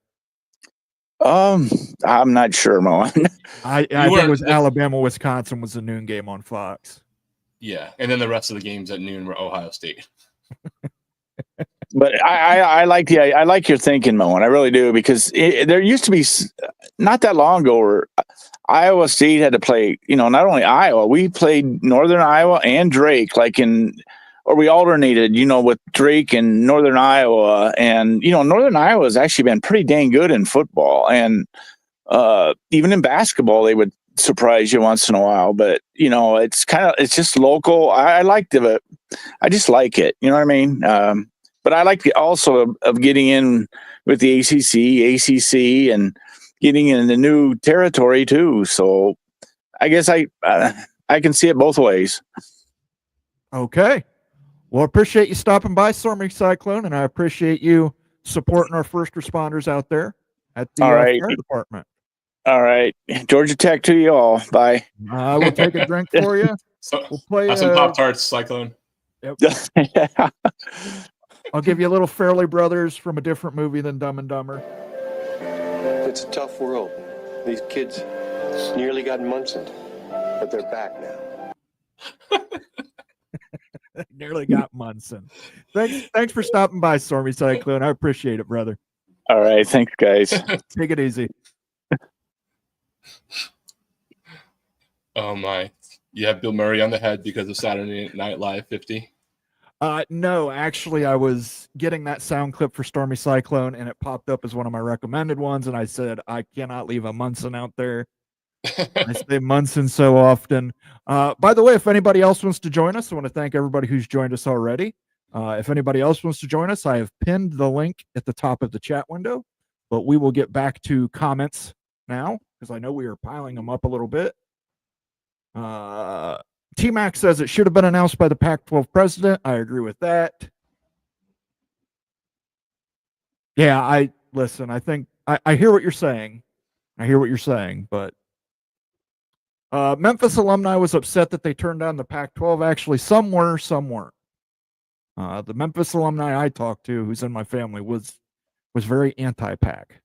Speaker 7: I'm not sure, Moen.
Speaker 1: I think it was Alabama, Wisconsin was the noon game on Fox.
Speaker 2: Yeah, and then the rest of the games at noon were Ohio State.
Speaker 7: But I like your thinking, Moen. I really do, because there used to be not that long ago where Iowa State had to play. You know, not only Iowa, we played Northern Iowa and Drake, or we alternated. You know, with Drake and Northern Iowa, and you know, Northern Iowa has actually been pretty dang good in football, and even in basketball, they would surprise you once in a while. But you know, it's just local. I just like it. You know what I mean? But I like also of getting in with the ACC, and getting in the new territory too. So I guess I can see it both ways.
Speaker 1: Okay. Well, I appreciate you stopping by, Stormy Cyclone, and I appreciate you supporting our first responders out there at the fire department.
Speaker 7: All right. Georgia Tech to you all. Bye.
Speaker 1: I will take a drink for you.
Speaker 2: So
Speaker 1: we'll play
Speaker 2: have some Pop-Tarts, Cyclone.
Speaker 1: Yep. I'll give you a little Fairley Brothers from a different movie than Dumb and Dumber.
Speaker 8: It's a tough world. These kids nearly got Munson, but they're back now.
Speaker 1: Nearly got Munson. Thanks for stopping by, Stormy Cyclone. I appreciate it, brother.
Speaker 7: All right. Thanks, guys.
Speaker 1: Take it easy.
Speaker 2: Oh, my. You have Bill Murray on the head because of Saturday Night Live 50?
Speaker 1: No, actually, I was getting that sound clip for Stormy Cyclone, and it popped up as one of my recommended ones, and I said, I cannot leave a Munson out there. I say Munson so often. By the way, if anybody else wants to join us, I want to thank everybody who's joined us already. If anybody else wants to join us, I have pinned the link at the top of the chat window, but we will get back to comments now, because I know we are piling them up a little bit. T-Mac says it should have been announced by the Pac-12 president. I agree with that. Yeah, I think I hear what you're saying. But Memphis alumni was upset that they turned down the Pac-12. Actually, some were, some weren't. The Memphis alumni I talked to, who's in my family, was very anti-Pac.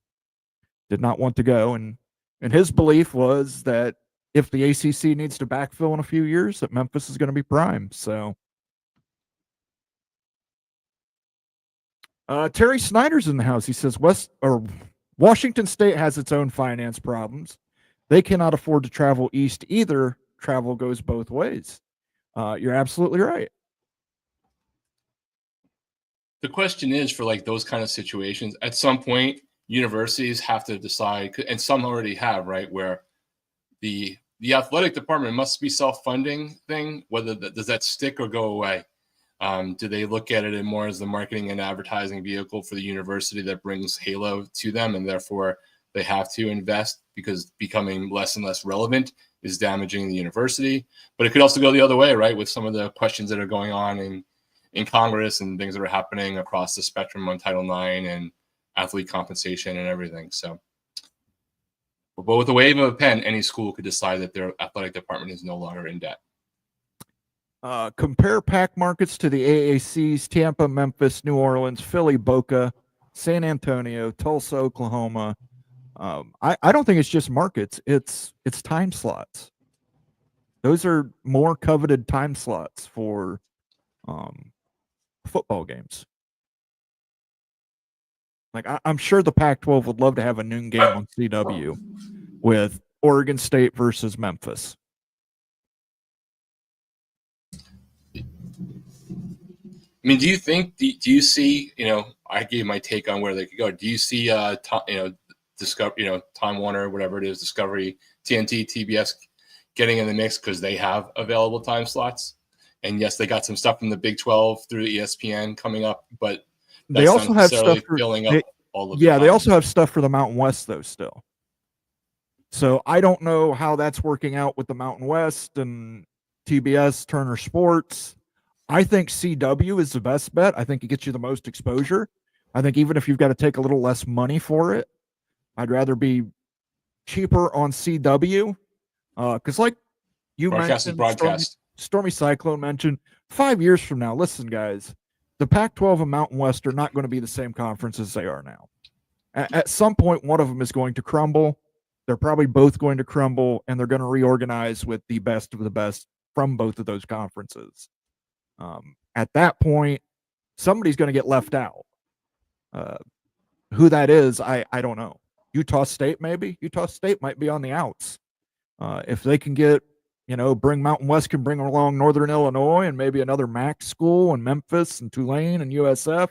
Speaker 1: Did not want to go, and his belief was that if the ACC needs to backfill in a few years, that Memphis is going to be prime. So, Terry Snyder's in the house. He says Washington State has its own finance problems. They cannot afford to travel east either. Travel goes both ways. You're absolutely right.
Speaker 2: The question is, for like those kind of situations, at some point, universities have to decide, and some already have, right, where the athletic department must be self-funding thing. Whether does that stick or go away? Do they look at it more as the marketing and advertising vehicle for the university that brings halo to them, and therefore they have to invest because becoming less and less relevant is damaging the university? But it could also go the other way, right, with some of the questions that are going on in Congress and things that are happening across the spectrum on Title IX and athlete compensation and everything. So But with a wave of a pen, any school could decide that their athletic department is no longer in debt.
Speaker 1: Compare pack markets to the AACs: Tampa, Memphis, New Orleans, Philly, Boca, San Antonio, Tulsa, Oklahoma. I don't think it's just markets. It's time slots. Those are more coveted time slots for football games. Like I'm sure the Pac-12 would love to have a noon game on CW with Oregon State versus Memphis.
Speaker 2: I mean, do you think? Do you see? I gave my take on where they could go. Do you see? Discovery, Time Warner, whatever it is, Discovery, TNT, TBS, getting in the mix because they have available time slots. And yes, they got some stuff from the Big 12 through ESPN coming up, but
Speaker 1: they also have stuff for
Speaker 2: filling up all of.
Speaker 1: Yeah, they also have stuff for the Mountain West though still. So I don't know how that's working out with the Mountain West and TBS, Turner Sports. I think CW is the best bet. I think it gets you the most exposure. I think even if you've got to take a little less money for it, I'd rather be cheaper on CW. Because like you mentioned,
Speaker 2: broadcast.
Speaker 1: Stormy Cyclone mentioned, 5 years from now, listen, guys, the Pac-12 and Mountain West are not going to be the same conference as they are now. At some point, one of them is going to crumble. They're probably both going to crumble, and they're going to reorganize with the best of the best from both of those conferences. At that point, somebody's going to get left out. Who that is, I don't know. Utah State, maybe. Utah State might be on the outs. If they can get, bring Mountain West can bring along Northern Illinois and maybe another MAC school in Memphis and Tulane and USF,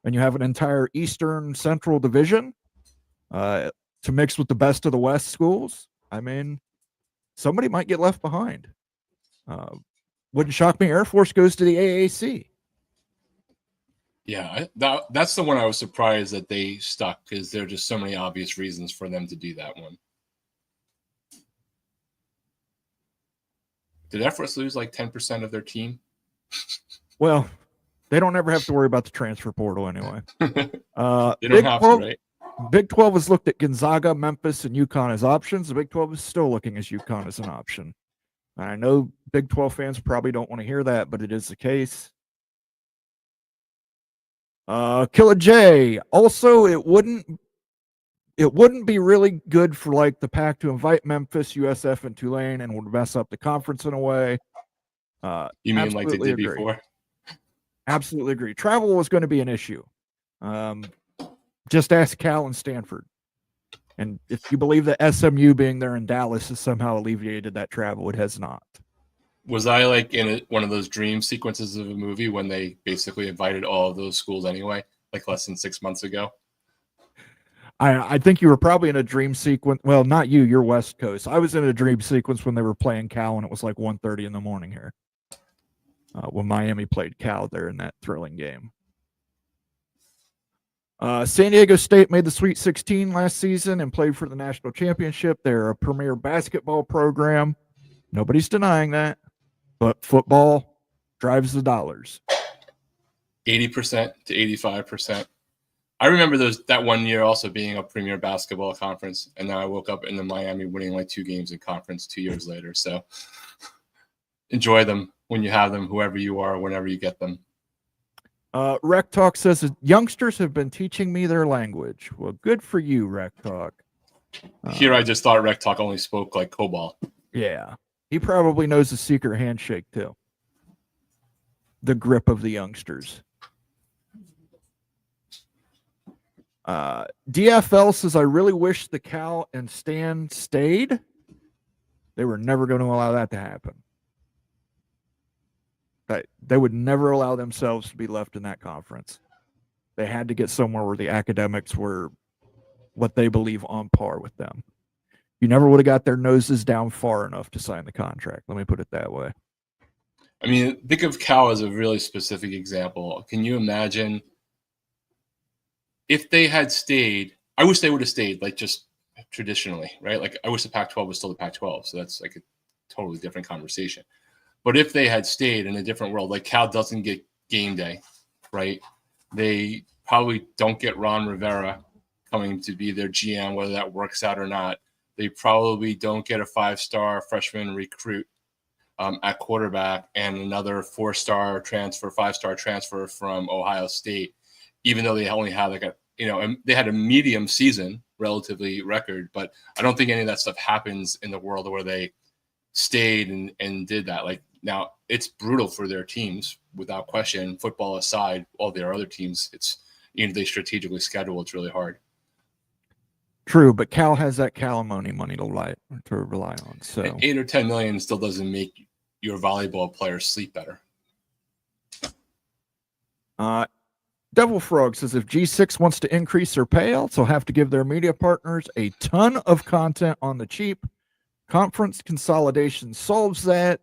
Speaker 1: and you have an entire Eastern Central Division to mix with the best of the West schools. I mean, somebody might get left behind. Wouldn't shock me. Air Force goes to the AAC.
Speaker 2: Yeah, that's the one I was surprised that they stuck because there are just so many obvious reasons for them to do that one. Did Air Force lose like 10% of their team?
Speaker 1: Well, they don't ever have to worry about the transfer portal anyway.
Speaker 2: They don't have to, right?
Speaker 1: Big 12 has looked at Gonzaga, Memphis, and UConn as options. The Big 12 is still looking at UConn as an option. I know Big 12 fans probably don't want to hear that, but it is the case. Killer J. Also, it wouldn't be really good for like the Pac to invite Memphis, USF, and Tulane, and would mess up the conference in a way.
Speaker 2: You mean like they did before?
Speaker 1: Absolutely agree. Travel was going to be an issue. Just ask Cal and Stanford. And if you believe that SMU being there in Dallas has somehow alleviated that travel, it has not.
Speaker 2: Was I like in one of those dream sequences of a movie when they basically invited all of those schools anyway, like less than 6 months ago?
Speaker 1: I think you were probably in a dream sequence. Well, not you, you're West Coast. I was in a dream sequence when they were playing Cal, and it was like 1:30 in the morning here. When Miami played Cal there in that thrilling game. San Diego State made the Sweet 16 last season and played for the national championship. They're a premier basketball program. Nobody's denying that. But football drives the dollars.
Speaker 2: 80% to 85%. I remember that one year also being a premier basketball conference, and now I woke up in the Miami winning like 2 games in conference 2 years later. So enjoy them when you have them, whoever you are, whenever you get them.
Speaker 1: Rec Talk says, youngsters have been teaching me their language. Well, good for you, Rec Talk.
Speaker 2: Here I just thought Rec Talk only spoke like COBOL.
Speaker 1: Yeah. He probably knows the secret handshake, too. The grip of the youngsters. DFL says, I really wish the Cal and Stan stayed. They were never going to allow that to happen. They would never allow themselves to be left in that conference. They had to get somewhere where the academics were what they believe on par with them. You never would have got their noses down far enough to sign the contract. Let me put it that way.
Speaker 2: I mean, think of Cal as a really specific example. Can you imagine if they had stayed? I wish they would have stayed, like just traditionally, right? Like I wish the Pac-12 was still the Pac-12. So that's like a totally different conversation. But if they had stayed in a different world, like Cal doesn't get game day, right? They probably don't get Ron Rivera coming to be their GM, whether that works out or not. they probably don't get a 5-star freshman recruit at quarterback and another 4-star transfer, 5-star transfer from Ohio State, even though they only had they had a medium season, relatively record, but I don't think any of that stuff happens in the world where they stayed and did that. Like, now it's brutal for their teams without question. Football aside, all their other teams, it's, they strategically schedule. It's really hard.
Speaker 1: True, but Cal has that Calimony money to rely on. So
Speaker 2: and 8 or 10 million still doesn't make your volleyball players sleep better.
Speaker 1: Devil Frog says if G6 wants to increase their payouts, they'll have to give their media partners a ton of content on the cheap. Conference consolidation solves that.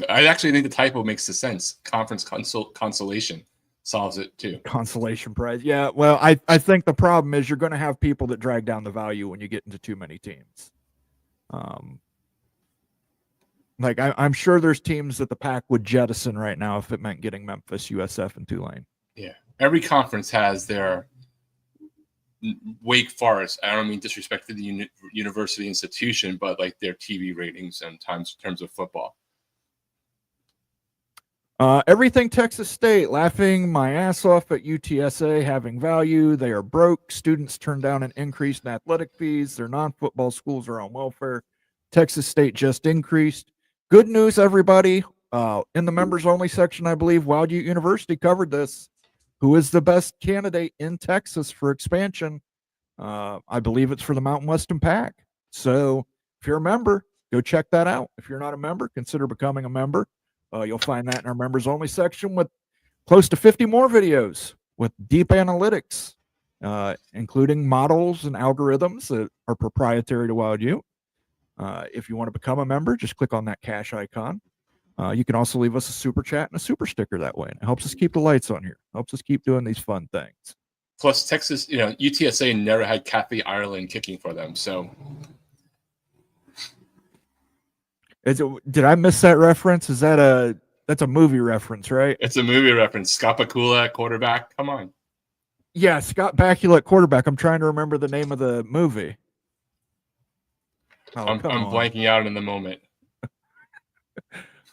Speaker 2: I actually think the typo makes the sense. Conference consolation solves it too.
Speaker 1: Consolation prize. Yeah, well, I think the problem is you're going to have people that drag down the value when you get into too many teams. Like I'm sure there's teams that the Pac would jettison right now if it meant getting Memphis, USF, and Tulane.
Speaker 2: Yeah, every conference has their Wake Forest. I don't mean disrespect to the university institution, but like their TV ratings and in terms of football.
Speaker 1: Everything Texas State, laughing my ass off at UTSA having value. They are broke. Students turn down an increase in athletic fees. Their non-football schools are on welfare. Texas State just increased. Good news, everybody. In the members only section, I believe Wild Ute University covered this. Who is the best candidate in Texas for expansion? I believe it's for the Mountain Western Pac. So if you're a member, go check that out. If you're not a member, consider becoming a member. You'll find that in our members only section with close to 50 more videos with deep analytics, including models and algorithms that are proprietary to Wild Ute. If you want to become a member, just click on that cash icon. You can also leave us a super chat and a super sticker that way. And it helps us keep the lights on here. Helps us keep doing these fun things.
Speaker 2: Plus, Texas, UTSA never had Kathy Ireland kicking for them. So,
Speaker 1: did I miss that reference? That's a movie reference, right?
Speaker 2: It's a movie reference. Scott Bakula at quarterback. Come on.
Speaker 1: Yeah, Scott Bakula at quarterback. I'm trying to remember the name of the movie.
Speaker 2: I'm blanking out in the moment.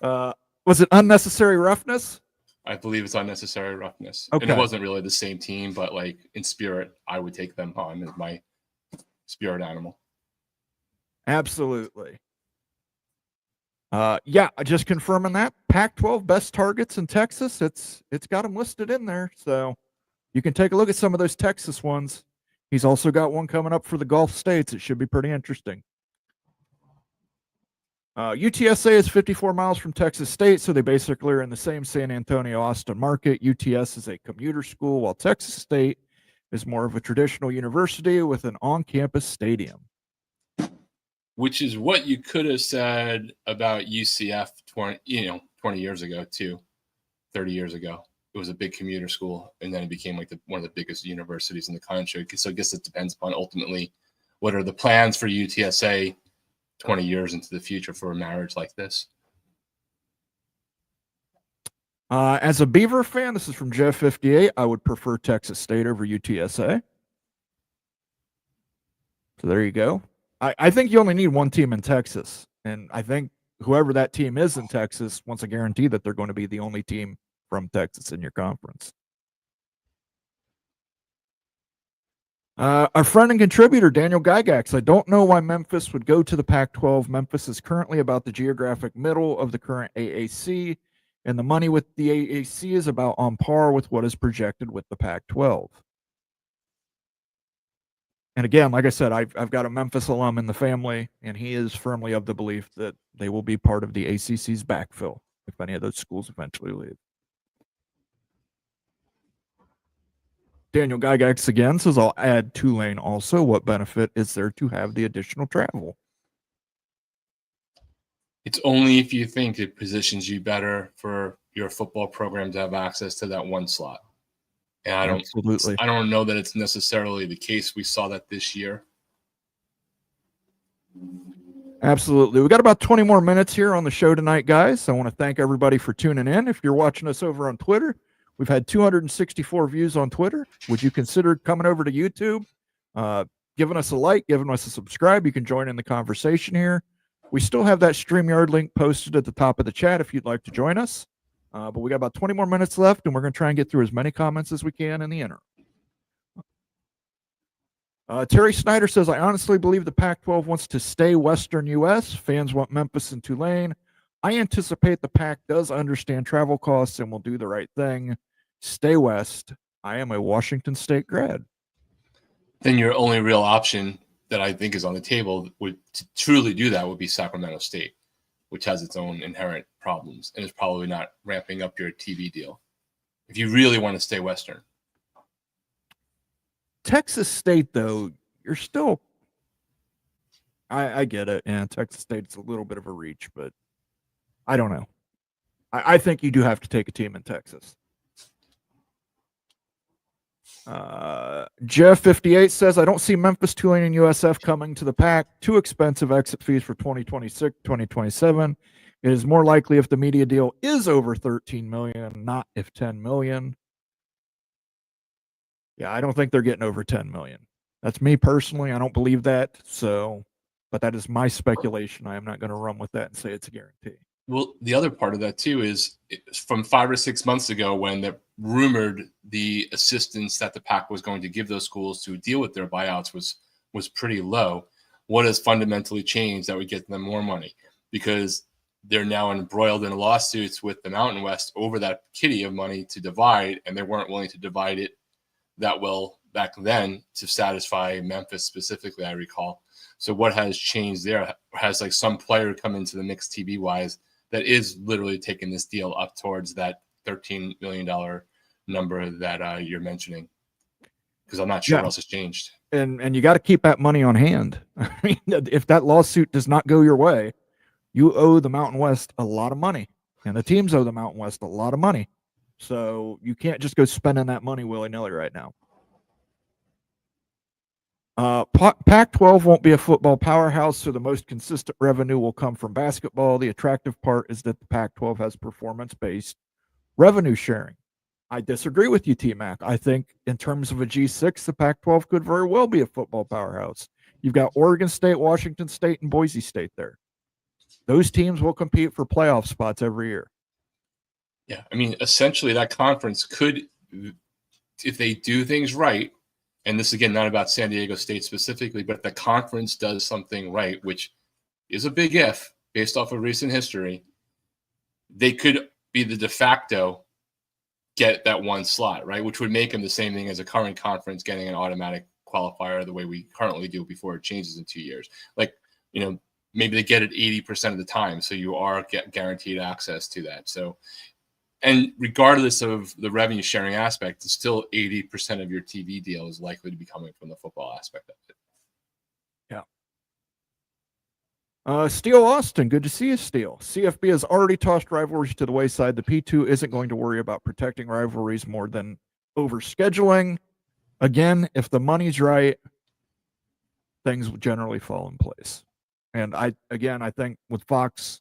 Speaker 1: Was it Unnecessary Roughness?
Speaker 2: I believe it's Unnecessary Roughness.
Speaker 1: Okay.
Speaker 2: And it wasn't really the same team, but like in spirit, I would take them on as my spirit animal.
Speaker 1: Absolutely. Yeah, just confirming that. Pac-12 best targets in Texas. It's got them listed in there, so you can take a look at some of those Texas ones. He's also got one coming up for the Gulf States. It should be pretty interesting. UTSA is 54 miles from Texas State, so they basically are in the same San Antonio-Austin market. UTS is a commuter school, while Texas State is more of a traditional university with an on-campus stadium.
Speaker 2: Which is what you could have said about UCF 20 years ago, too. 30 years ago. It was a big commuter school, and then it became like one of the biggest universities in the country. So I guess it depends upon ultimately what are the plans for UTSA 20 years into the future for a marriage like this.
Speaker 1: As a Beaver fan, this is from Jeff58. I would prefer Texas State over UTSA. So there you go. I think you only need one team in Texas. And I think whoever that team is in Texas wants a guarantee that they're going to be the only team from Texas in your conference. Our friend and contributor, Daniel Gygax. I don't know why Memphis would go to the Pac-12. Memphis is currently about the geographic middle of the current AAC, and the money with the AAC is about on par with what is projected with the Pac-12. And again, like I said, I've got a Memphis alum in the family, and he is firmly of the belief that they will be part of the ACC's backfill if any of those schools eventually leave. Daniel Gygax again says, I'll add Tulane also. What benefit is there to have the additional travel?
Speaker 2: It's only if you think it positions you better for your football program to have access to that one slot. And I don't know that it's necessarily the case. We saw that this year.
Speaker 1: Absolutely. We got about 20 more minutes here on the show tonight, guys. I want to thank everybody for tuning in. If you're watching us over on Twitter, we've had 264 views on Twitter. Would you consider coming over to YouTube? giving us a like, giving us a subscribe. You can join in the conversation here. We still have that StreamYard link posted at the top of the chat if you'd like to join us. But we got about 20 more minutes left, and we're going to try and get through as many comments as we can in the interim. Terry Snyder says, I honestly believe the Pac-12 wants to stay Western U.S. Fans want Memphis and Tulane. I anticipate the Pac does understand travel costs and will do the right thing. Stay West. I am a Washington State grad.
Speaker 2: Then your only real option that I think is on the table would to truly do that would be Sacramento State, which has its own inherent problems and is probably not ramping up your TV deal if you really want to stay Western.
Speaker 1: Texas State, though, you're still. I get it. And Texas State's a little bit of a reach, but I don't know. I think you do have to take a team in Texas. Jeff58 says, I don't see Memphis, Tulane, and USF coming to the Pac. Too expensive exit fees for 2026, 2027. It is more likely if the media deal is over 13 million, not if 10 million. Yeah, I don't think they're getting over 10 million. That's me personally. I don't believe that. So, but that is my speculation. I am not going to run with that and say it's a guarantee.
Speaker 2: Well, the other part of that too is from 5 or 6 months ago when they rumored the assistance that the Pac was going to give those schools to deal with their buyouts was pretty low. What has fundamentally changed that would get them more money? Because they're now embroiled in lawsuits with the Mountain West over that kitty of money to divide, and they weren't willing to divide it that well back then to satisfy Memphis specifically, I recall. So what has changed there? Has like some player come into the mix TV wise that is literally taking this deal up towards that $13 million number that you're mentioning? Because I'm not sure what else has changed.
Speaker 1: And you got to keep that money on hand. I mean, if that lawsuit does not go your way, you owe the Mountain West a lot of money, and the teams owe the Mountain West a lot of money. So you can't just go spending that money willy-nilly right now. Pac-12 won't be a football powerhouse, so the most consistent revenue will come from basketball. The attractive part is that the Pac-12 has performance-based revenue sharing. I disagree with you, T-Mac. I think in terms of a G6, the Pac-12 could very well be a football powerhouse. You've got Oregon State, Washington State, and Boise State there. Those teams will compete for playoff spots every year.
Speaker 2: Yeah, I mean, essentially that conference could, if they do things right, and this again, not about San Diego State specifically, but if the conference does something right, which is a big if based off of recent history, they could be the de facto get that one slot, right? Which would make them the same thing as a current conference getting an automatic qualifier the way we currently do before it changes in 2 years. Like, you know, maybe they get it 80% of the time. So you are guaranteed access to that. So, and regardless of the revenue sharing aspect, it's still 80% of your TV deal is likely to be coming from the football aspect of it.
Speaker 1: Yeah. Steele Austin, good to see you, Steele. CFB has already tossed rivalries to the wayside. The P2 isn't going to worry about protecting rivalries more than over scheduling. Again, if the money's right, things will generally fall in place. And I think with Fox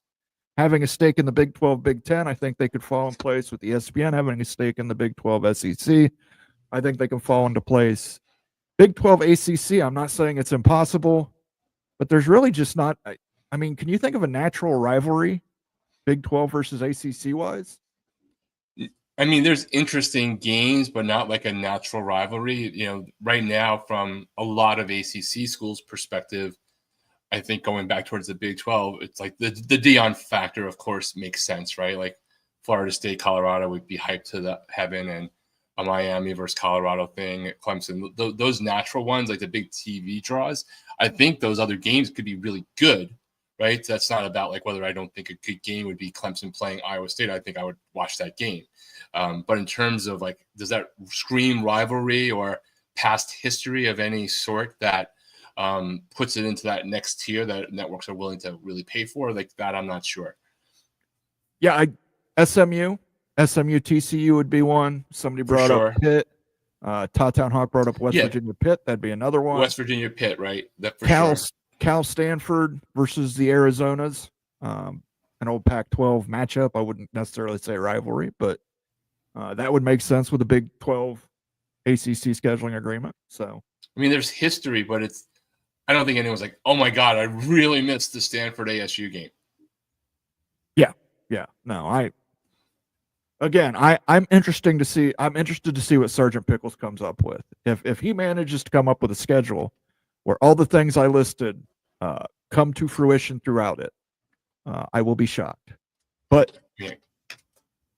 Speaker 1: having a stake in the Big 12, Big 10, I think they could fall in place. With ESPN having a stake in the Big 12 SEC, I think they can fall into place. Big 12 ACC, I'm not saying it's impossible, but there's really just not. I mean, can you think of a natural rivalry, Big 12 versus ACC wise?
Speaker 2: I mean, there's interesting games, but not like a natural rivalry. You know, right now, from a lot of ACC schools' perspective, I think going back towards the Big 12, it's like the Deion factor, of course, makes sense, right? Like Florida State, Colorado would be hyped to the heaven, and a Miami versus Colorado thing, Clemson, those natural ones, like the big TV draws. I think those other games could be really good, right? That's not about like whether I don't think a good game would be Clemson playing Iowa State. I think I would watch that game. But in terms of like, does that scream rivalry or past history of any sort that puts it into that next tier that networks are willing to really pay for? Like that, I'm not sure.
Speaker 1: Yeah, SMU TCU would be one. Somebody brought up Pitt. Town Hawk brought up West Virginia Pitt. That'd be another one.
Speaker 2: West Virginia Pitt, right? That for
Speaker 1: Cal Stanford versus the Arizonas. An old Pac-12 matchup. I wouldn't necessarily say rivalry, but that would make sense with a Big 12 ACC scheduling agreement. So
Speaker 2: I mean, there's history, but I don't think anyone's like, oh my God, I really missed the Stanford ASU game.
Speaker 1: Yeah. No, I'm interested to see what Sergeant Pickles comes up with. If he manages to come up with a schedule where all the things I listed come to fruition throughout it, I will be shocked. But
Speaker 2: Yeah.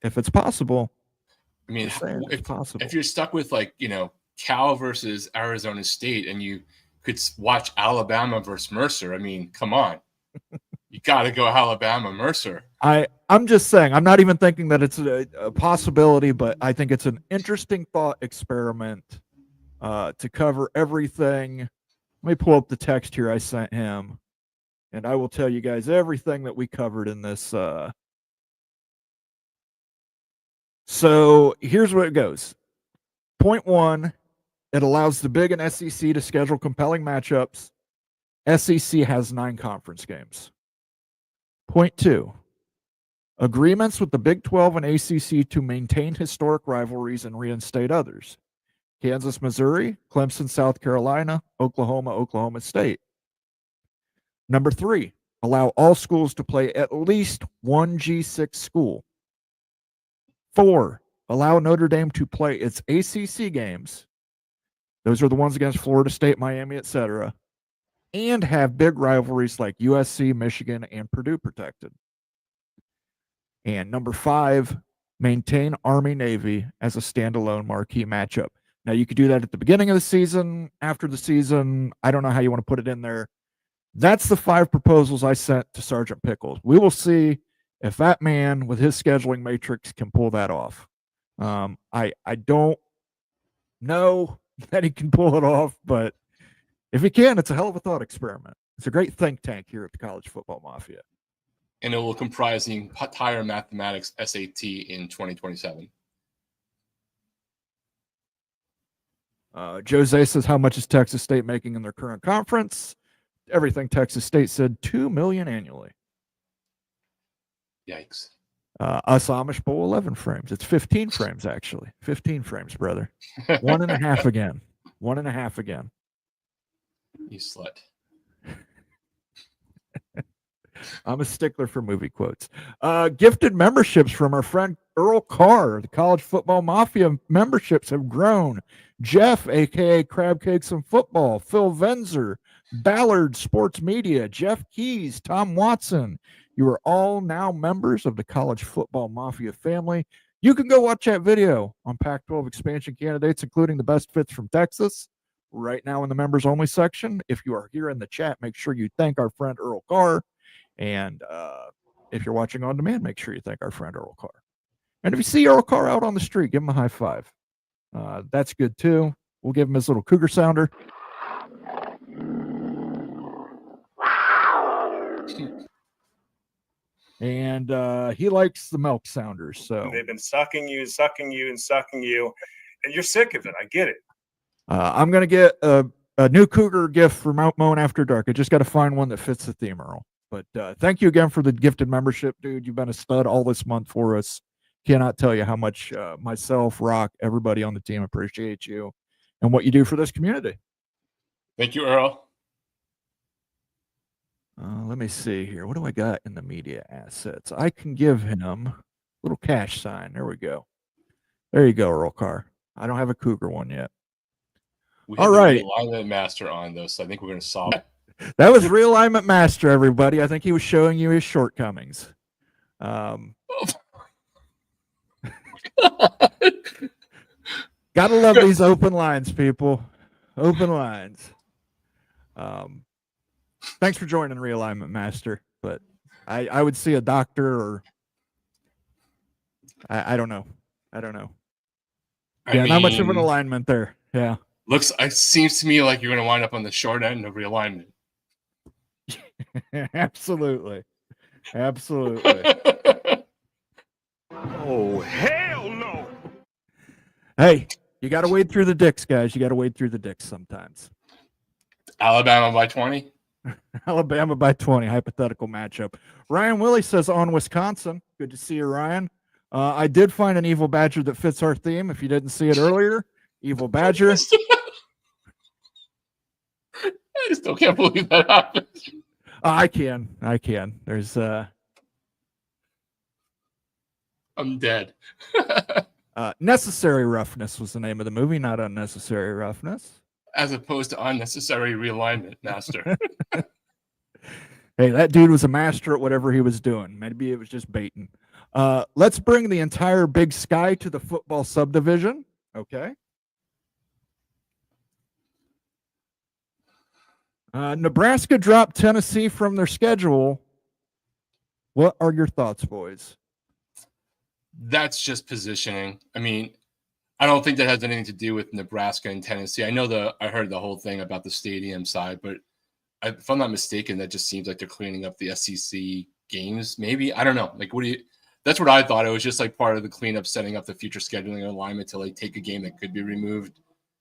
Speaker 1: if it's possible,
Speaker 2: I mean,
Speaker 1: it's possible.
Speaker 2: If you're stuck with Cal versus Arizona State and you could watch Alabama versus Mercer, I mean, come on. You got to go Alabama Mercer.
Speaker 1: I'm just saying, I'm not even thinking that it's a possibility, but I think it's an interesting thought experiment to cover everything. Let me pull up the text here I sent him, and I will tell you guys everything that we covered in this. So here's where it goes. Point 1, it allows the Big and SEC to schedule compelling matchups. SEC has 9 conference games. Point 2, agreements with the Big 12 and ACC to maintain historic rivalries and reinstate others. Kansas, Missouri, Clemson, South Carolina, Oklahoma, Oklahoma State. Number 3, allow all schools to play at least one G6 school. 4, allow Notre Dame to play its ACC games. Those are the ones against Florida State, Miami, etc. And have big rivalries like USC, Michigan, and Purdue protected. And number 5, maintain Army-Navy as a standalone marquee matchup. Now, you could do that at the beginning of the season, after the season. I don't know how you want to put it in there. That's the 5 proposals I sent to Sergeant Pickles. We will see if that man with his scheduling matrix can pull that off. I don't know that he can pull it off, but if he can, it's a hell of a thought experiment. It's a great think tank here at the College Football Mafia.
Speaker 2: And it will comprise the entire mathematics SAT in 2027.
Speaker 1: Jose says, how much is Texas State making in their current conference? Everything Texas State said, $2 million annually.
Speaker 2: Yikes.
Speaker 1: Us Amish Bowl 11 frames. It's 15 frames, actually. 15 frames, brother. 1.5 again. 1.5 again.
Speaker 2: You slut.
Speaker 1: I'm a stickler for movie quotes. Gifted memberships from our friend Earl Carr. The College Football Mafia memberships have grown. Jeff, a.k.a. Crab Cakes and Football. Phil Venzer. Ballard Sports Media. Jeff Keys. Tom Watson. You are all now members of the College Football Mafia family. You can go watch that video on Pac-12 expansion candidates, including the best fits from Texas, right now in the members only section. If you are here in the chat, make sure you thank our friend Earl Carr. And if you're watching on demand, make sure you thank our friend Earl Carr. And if you see Earl Carr out on the street, give him a high five. That's good too. We'll give him his little cougar sounder. And he likes the milk sounders. So
Speaker 9: they've been sucking you, and you're sick of it. I get it.
Speaker 1: I'm gonna get a new cougar gift for Mount Moan After Dark. I just got to find one that fits the theme, Earl. But thank you again for the gifted membership, dude. You've been a stud all this month for us. Cannot tell you how much myself, Rock, everybody on the team appreciate you and what you do for this community.
Speaker 2: Thank you, Earl.
Speaker 1: Let me see here. What do I got in the media assets? I can give him a little cash sign. There we go. There you go, Earl Carr. I don't have a cougar one yet.
Speaker 2: We
Speaker 1: All right.
Speaker 2: Realignment Master on this. So I think we're going to solve it.
Speaker 1: That was Realignment Master, everybody. I think he was showing you his shortcomings. Gotta love these open lines, people. Open lines. Thanks for joining Realignment Master, but I would see a doctor or I don't know. Yeah, not much of an alignment there. Yeah.
Speaker 2: It seems to me like you're going to wind up on the short end of Realignment.
Speaker 1: Absolutely.
Speaker 9: Oh, hell no.
Speaker 1: Hey, you got to wade through the dicks, guys. You got to wade through the dicks sometimes.
Speaker 2: Alabama by 20.
Speaker 1: Alabama by 20, hypothetical matchup. Ryan Willie says on Wisconsin. Good to see you, Ryan. I did find an evil badger that fits our theme. If you didn't see it earlier, evil badger.
Speaker 2: I still can't believe that happened.
Speaker 1: I can. There's
Speaker 2: I'm dead.
Speaker 1: Necessary Roughness was the name of the movie, not Unnecessary Roughness.
Speaker 2: As opposed to unnecessary realignment, master.
Speaker 1: Hey, that dude was a master at whatever he was doing. Maybe it was just baiting. Let's bring the entire Big Sky to the football subdivision. Okay. Nebraska dropped Tennessee from their schedule. What are your thoughts, boys?
Speaker 2: That's just positioning. I mean, I don't think that has anything to do with Nebraska and Tennessee. I heard the whole thing about the stadium side, but if I'm not mistaken, that just seems like they're cleaning up the SEC games. Maybe, I don't know. Like, that's what I thought. It was just like part of the cleanup, setting up the future scheduling alignment to like take a game that could be removed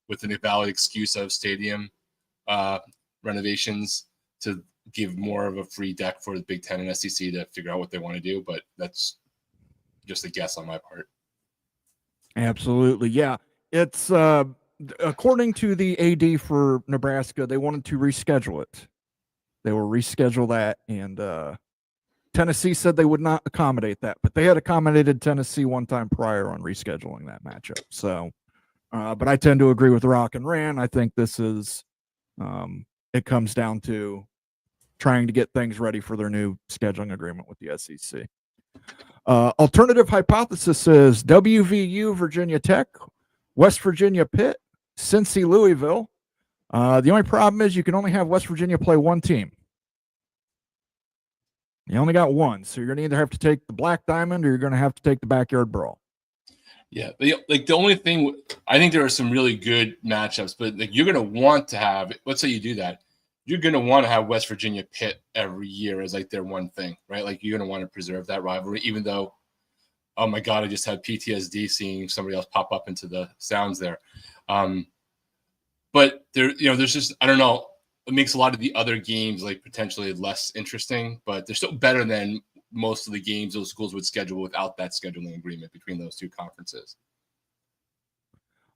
Speaker 2: with an valid excuse of stadium renovations to give more of a free deck for the Big Ten and SEC to figure out what they want to do. But that's just a guess on my part.
Speaker 1: Absolutely. Yeah. It's according to the AD for Nebraska, they wanted to reschedule it. They will reschedule that, and Tennessee said they would not accommodate that, but they had accommodated Tennessee one time prior on rescheduling that matchup. So, but I tend to agree with Rock and Ran. I think this is, it comes down to trying to get things ready for their new scheduling agreement with the SEC. Alternative hypothesis is WVU, Virginia Tech, West Virginia Pitt, Cincy Louisville. The only problem is you can only have West Virginia play one team. You only got one, so you're going to either have to take the Black Diamond or you're going to have to take the Backyard Brawl.
Speaker 2: Yeah, like the only thing, I think there are some really good matchups, but like you're going to want to have, let's say you do that, you're going to want to have West Virginia Pitt every year as like their one thing, right? Like you're going to want to preserve that rivalry, even though, oh my God, I just had PTSD seeing somebody else pop up into the sounds there. But there, there's just, I don't know, it makes a lot of the other games like potentially less interesting, but they're still better than most of the games those schools would schedule without that scheduling agreement between those two conferences.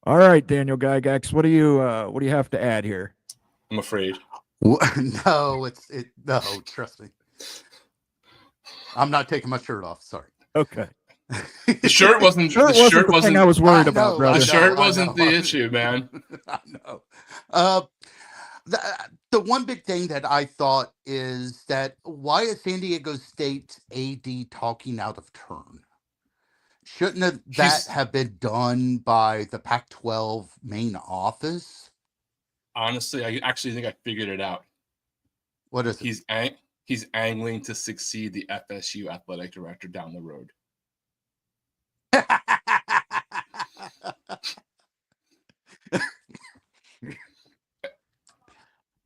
Speaker 1: All right, Daniel Gygax, what do you have to add here?
Speaker 2: I'm afraid.
Speaker 10: No, no, trust me. I'm not taking my shirt off. Sorry.
Speaker 1: Okay.
Speaker 2: The shirt wasn't.
Speaker 1: The shirt wasn't. I was worried about, brother.
Speaker 2: The shirt wasn't the issue, man.
Speaker 10: I know. The one big thing that I thought is that why is San Diego State's AD talking out of turn? Shouldn't that have been done by the Pac-12 main office?
Speaker 2: Honestly, I actually think I figured it out.
Speaker 10: What is it?
Speaker 2: He's angling to succeed the FSU athletic director down the road.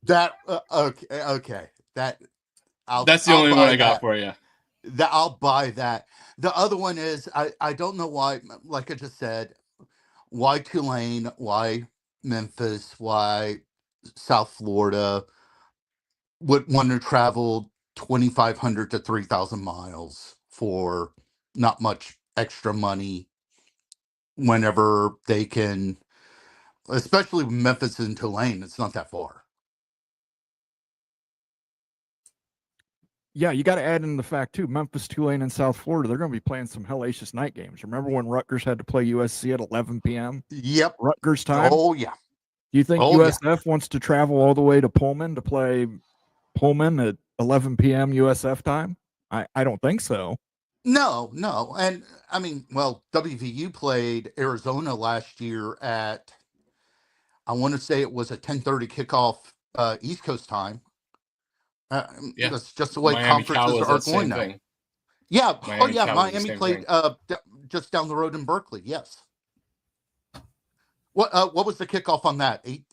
Speaker 10: That okay.
Speaker 2: That's the only one I got for you.
Speaker 10: I'll buy that. The other one is I don't know why, like I just said, why Tulane, why Memphis, why South Florida would want to travel 2,500 to 3,000 miles for not much extra money whenever they can, especially Memphis and Tulane, it's not that far.
Speaker 1: Yeah, you got to add in the fact too, Memphis, Tulane, and South Florida, they're going to be playing some hellacious night games. Remember when Rutgers had to play USC at 11 p.m.?
Speaker 10: Yep.
Speaker 1: Rutgers time?
Speaker 10: Oh, yeah.
Speaker 1: Do you think USF wants to travel all the way to Pullman to play Pullman at 11 p.m. USF time? I don't think so.
Speaker 10: No. And I mean, well, WVU played Arizona last year at, I want to say it was a 10:30 kickoff East Coast time. That's just the way
Speaker 2: Miami
Speaker 10: conferences are going now.
Speaker 2: Thing.
Speaker 10: Yeah.
Speaker 2: Miami
Speaker 10: Miami played just down the road in Berkeley. Yes. What was the kickoff on that? It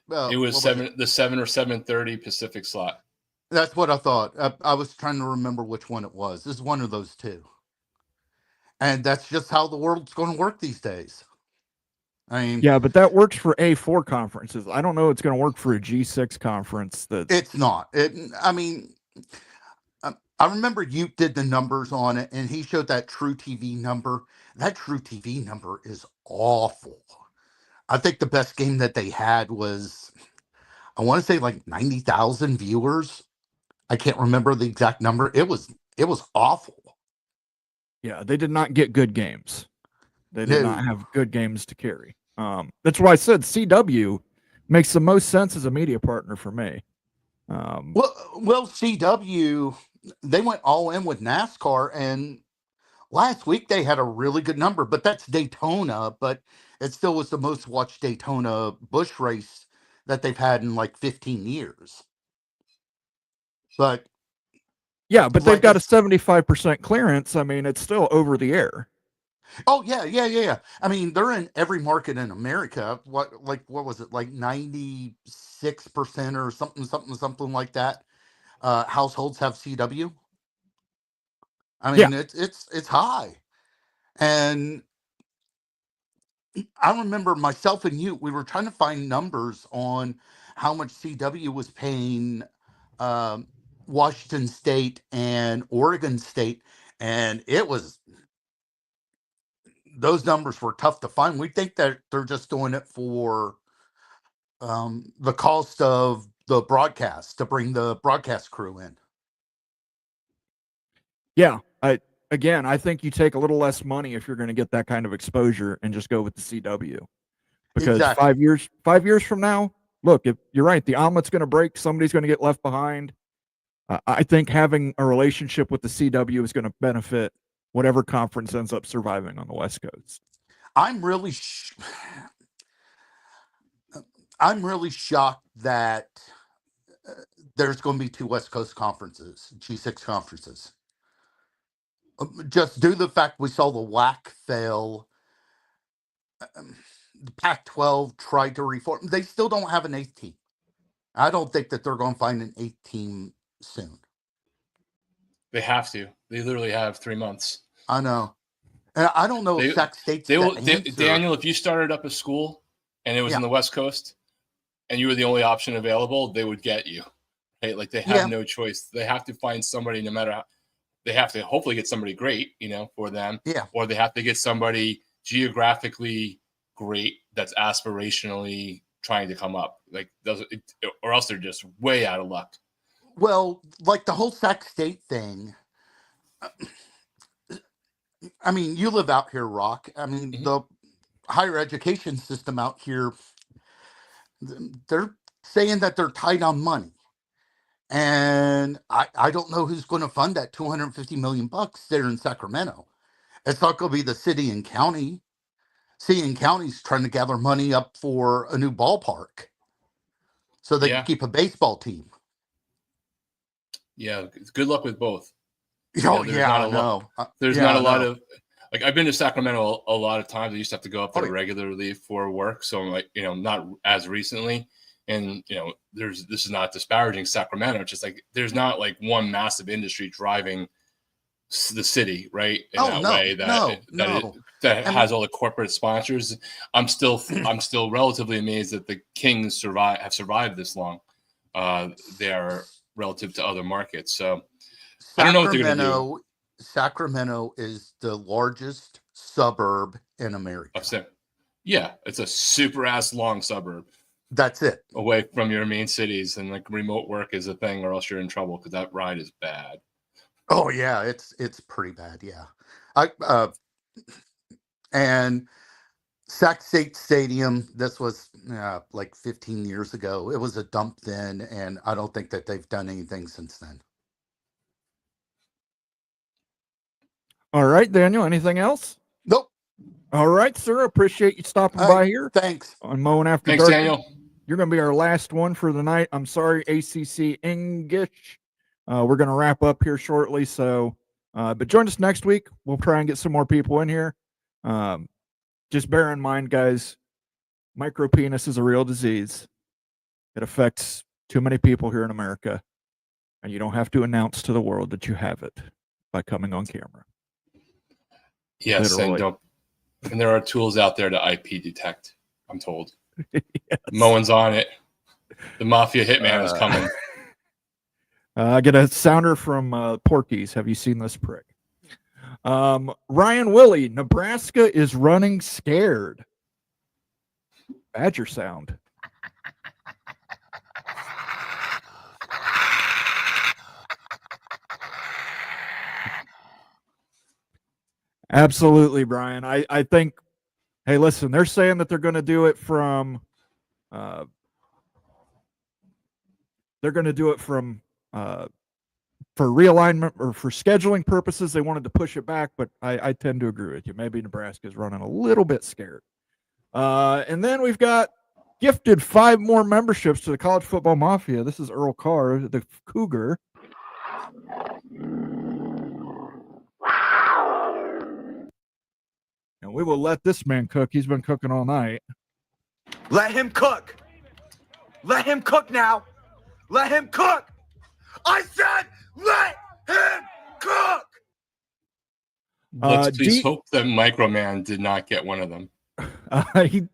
Speaker 10: was 7 or
Speaker 2: 7:30 Pacific slot.
Speaker 10: That's what I thought. I was trying to remember which one it was. This is one of those two. And that's just how the world's going to work these days. I mean,
Speaker 1: yeah, but that works for A4 conferences. I don't know it's going to work for a G6 conference.
Speaker 10: It's not. I mean, I remember you did the numbers on it, and he showed that True TV number. That True TV number is awful. I think the best game that they had was, I want to say like 90,000 viewers. I can't remember the exact number. It was awful.
Speaker 1: Yeah, they did not get good games. They did not
Speaker 10: No.
Speaker 1: have good games to carry. That's why I said CW makes the most sense as a media partner for me.
Speaker 10: Well, CW, they went all in with NASCAR, and last week they had a really good number, but that's Daytona, but it still was the most watched Daytona Busch race that they've had in like 15 years. But
Speaker 1: yeah, but they've
Speaker 10: like
Speaker 1: got a
Speaker 10: it's,
Speaker 1: 75% clearance. I mean, it's still over the air.
Speaker 10: oh yeah. I mean, they're in every market in America. What was it, like 96% or something like that? Households have CW. I
Speaker 1: Yeah.
Speaker 10: mean, it's high. And I remember myself and you, we were trying to find numbers on how much CW was paying Washington State and Oregon State, and those numbers were tough to find. We think that they're just doing it for the cost of the broadcast, to bring the broadcast crew in.
Speaker 1: Yeah. I think you take a little less money if you're going to get that kind of exposure and just go with the CW. Because
Speaker 10: Exactly.
Speaker 1: 5 years from now, look, if you're right, the omelet's going to break, somebody's going to get left behind. I think having a relationship with the CW is going to benefit whatever conference ends up surviving on the West Coast.
Speaker 10: I'm really shocked that there's going to be 2 West Coast conferences, G6 conferences. Just due to the fact we saw the WAC fail. The Pac-12 tried to reform. They still don't have an 8th team. I don't think that they're going to find an 8th team soon.
Speaker 2: They have to. They literally have 3 months.
Speaker 10: I know. And I don't know if Sac State's the answer.
Speaker 2: Daniel, if you started up a school and it was in the West Coast and you were the only option available, they would get you. Right? Like they have no choice. They have to find somebody, no matter how. They have to hopefully get somebody great, for them.
Speaker 10: Yeah.
Speaker 2: Or they have to get somebody geographically great that's aspirationally trying to come up. Like or else they're just way out of luck.
Speaker 10: Well, like the whole Sac State thing. I mean, you live out here, Rock. I mean, the higher education system out here, they're saying that they're tight on money. And I don't know who's going to fund that $250 million there in Sacramento. It's not going to be the city and county. City and county's trying to gather money up for a new ballpark so they can keep a baseball team.
Speaker 2: Yeah, good luck with both.
Speaker 10: Oh, I know.
Speaker 2: There's not a lot of, like, I've been to Sacramento a lot of times. I used to have to go up there regularly for work. So I'm like, not as recently. And, this is not disparaging Sacramento. It's just like, there's not like one massive industry driving the city, right? In way that has all the corporate sponsors. I'm still relatively amazed that the Kings have survived this long. They're relative to other markets. So I don't know what they're going to do.
Speaker 10: Sacramento is the largest suburb in America.
Speaker 2: Yeah, it's a super ass long suburb.
Speaker 10: That's it.
Speaker 2: Away from your main cities, and like remote work is a thing, or else you're in trouble because that ride is bad.
Speaker 10: Oh yeah, it's pretty bad. Yeah, and Sac State Stadium. This was like 15 years ago. It was a dump then, and I don't think that they've done anything since then.
Speaker 1: All right, Daniel. Anything else?
Speaker 10: Nope.
Speaker 1: All right, sir. Appreciate you stopping by here.
Speaker 10: Thanks.
Speaker 1: On Mowing After
Speaker 2: Thanks,
Speaker 1: Dark.
Speaker 2: Daniel.
Speaker 1: You're going to be our last one for the night. I'm sorry, ACC English. We're going to wrap up here shortly. So, but join us next week. We'll try and get some more people in here. Just bear in mind, guys, micropenis is a real disease. It affects too many people here in America. And you don't have to announce to the world that you have it by coming on camera.
Speaker 2: Yes, and there are tools out there to IP detect, I'm told. Yes. Moen's on it. The Mafia Hitman is coming.
Speaker 1: I get a sounder from Porky's. Have you seen this prick? Ryan Willie, Nebraska is running scared. Badger sound. Absolutely, Brian. I think, hey, listen, they're saying that they're going to do it from, for realignment or for scheduling purposes. They wanted to push it back, but I tend to agree with you. Maybe Nebraska's running a little bit scared. And then we've got gifted 5 more memberships to the College Football Mafia. This is Earl Carr, the Cougar. And we will let this man cook. He's been cooking all night.
Speaker 11: Let him cook. Let him cook now. Let him cook. I said, let him cook.
Speaker 2: Let's please hope that Microman did not get one of them.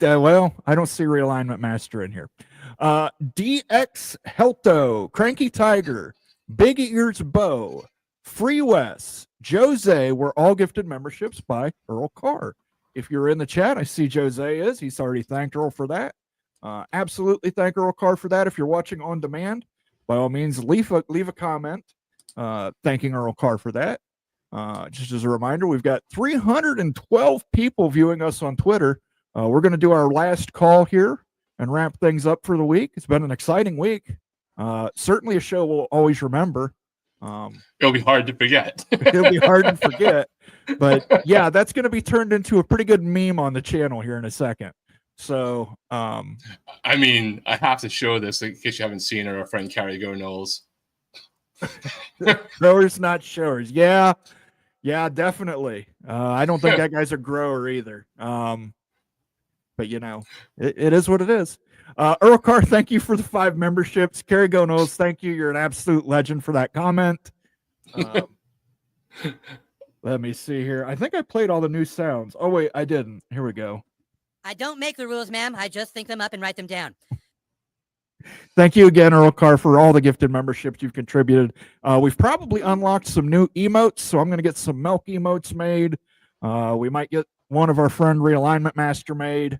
Speaker 1: Well, I don't see Realignment Master in here. DX Helto, Cranky Tiger, Big Ears Bo, Free West, Jose were all gifted memberships by Earl Carr. If you're in the chat, I see Jose is. He's already thanked Earl for that. Absolutely thank Earl Carr for that. If you're watching on demand, by all means, leave a comment thanking Earl Carr for that. Just as a reminder, we've got 312 people viewing us on Twitter. We're going to do our last call here and wrap things up for the week. It's been an exciting week. Certainly a show we'll always remember.
Speaker 2: It'll be hard to forget.
Speaker 1: It'll be hard to forget. But yeah, that's going to be turned into a pretty good meme on the channel here in a second. So,
Speaker 2: I mean, I have to show this in case you haven't seen our friend Carrie Go Knowles.
Speaker 1: Growers, not showers. Yeah, definitely. I don't think that guy's a grower either. But you know, it is what it is. Earl Carr, thank you for the 5 memberships. Carrie Go Knowles, thank you. You're an absolute legend for that comment. Let me see here. I think I played all the new sounds. Oh wait, I didn't. Here we go.
Speaker 12: I don't make the rules, ma'am. I just think them up and write them down.
Speaker 1: Thank you again, Earl Carr, for all the gifted memberships you've contributed. We've probably unlocked some new emotes, so I'm going to get some milk emotes made. We might get one of our friend Realignment Master made.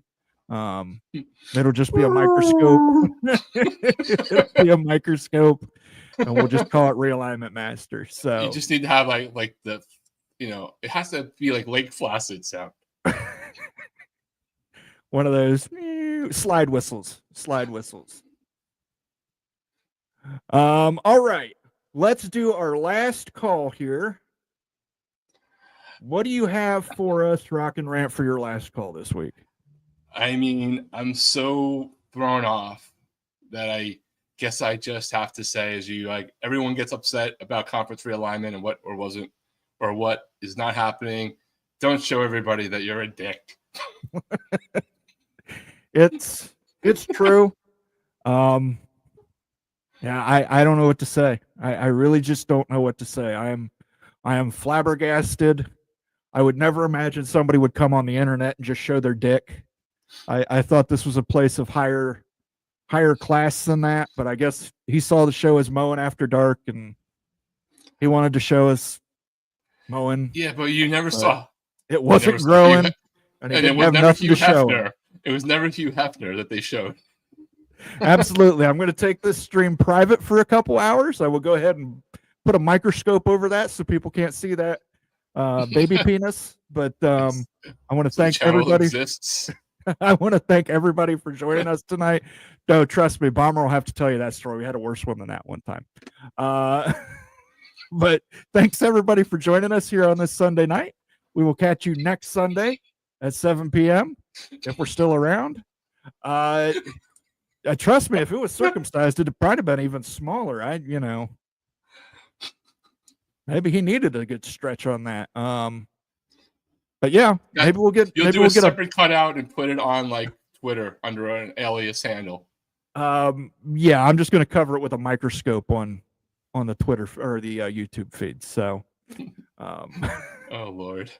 Speaker 1: It'll just be a microscope. It'll be a microscope, and we'll just call it Realignment Master. So
Speaker 2: you just need to have like the, it has to be like Lake Placid sound.
Speaker 1: One of those slide whistles. All right, let's do our last call here. What do you have for us, Rock and Rant, for your last call this week?
Speaker 2: I mean, I'm so thrown off that I guess I just have to say, everyone gets upset about conference realignment and what is not happening. Don't show everybody that you're a dick.
Speaker 1: It's true. Yeah, I don't know what to say. I really just don't know what to say. I am flabbergasted. I would never imagine somebody would come on the internet and just show their dick. I thought this was a place of higher class than that, but I guess he saw the show as Mowing After Dark and he wanted to show us mowing.
Speaker 2: Yeah, but you never saw.
Speaker 1: It wasn't growing, and it was never Hugh
Speaker 2: Hefner. It was never Hugh Hefner that they showed.
Speaker 1: Absolutely. I'm going to take this stream private for a couple hours. I will go ahead and put a microscope over that so people can't see that baby penis. But I want to thank everybody. I want to thank everybody for joining us tonight. No, trust me, Bomber will have to tell you that story. We had a worse one than that one time. But thanks everybody for joining us here on this Sunday night. We will catch you next Sunday at 7 p.m. if we're still around. Trust me, if it was circumcised, it'd probably been even smaller. Maybe he needed a good stretch on that. But yeah, maybe we'll get.
Speaker 2: You'll
Speaker 1: maybe
Speaker 2: do
Speaker 1: we'll
Speaker 2: a
Speaker 1: get
Speaker 2: separate cutout and put it on like Twitter under an alias handle.
Speaker 1: Yeah, I'm just going to cover it with a microscope on the Twitter or the YouTube feed. So,
Speaker 2: oh Lord.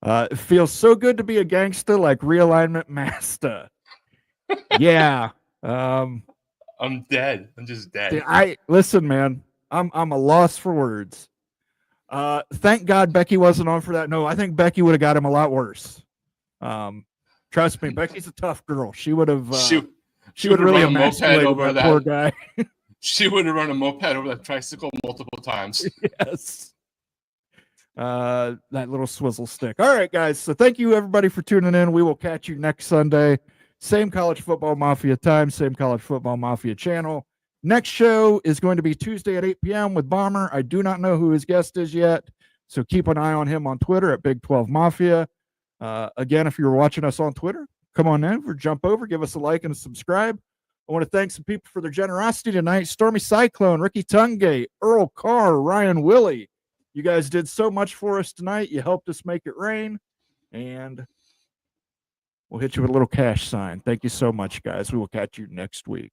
Speaker 1: It feels so good to be a gangster like Realignment Master. Yeah.
Speaker 2: I'm dead. I'm just dead.
Speaker 1: Listen, man. I'm a loss for words. Thank God Becky wasn't on for that. No, I think Becky would have got him a lot worse. Trust me, Becky's a tough girl. She would have. She would really emasculated that poor guy.
Speaker 2: She would have run a moped over that tricycle multiple times.
Speaker 1: Yes. that little swizzle stick. All right, guys. So thank you everybody for tuning in. We will catch you next Sunday. Same College Football Mafia time, same College Football Mafia channel. Next show is going to be Tuesday at 8 p.m. with Bomber. I do not know who his guest is yet, so keep an eye on him on Twitter at Big 12 Mafia. Again, if you're watching us on Twitter, come on over, jump over, give us a like and a subscribe. I want to thank some people for their generosity tonight. Stormy Cyclone, Ricky Tungate, Earl Carr, Ryan Willie. You guys did so much for us tonight. You helped us make it rain, and we'll hit you with a little cash sign. Thank you so much, guys. We will catch you next week.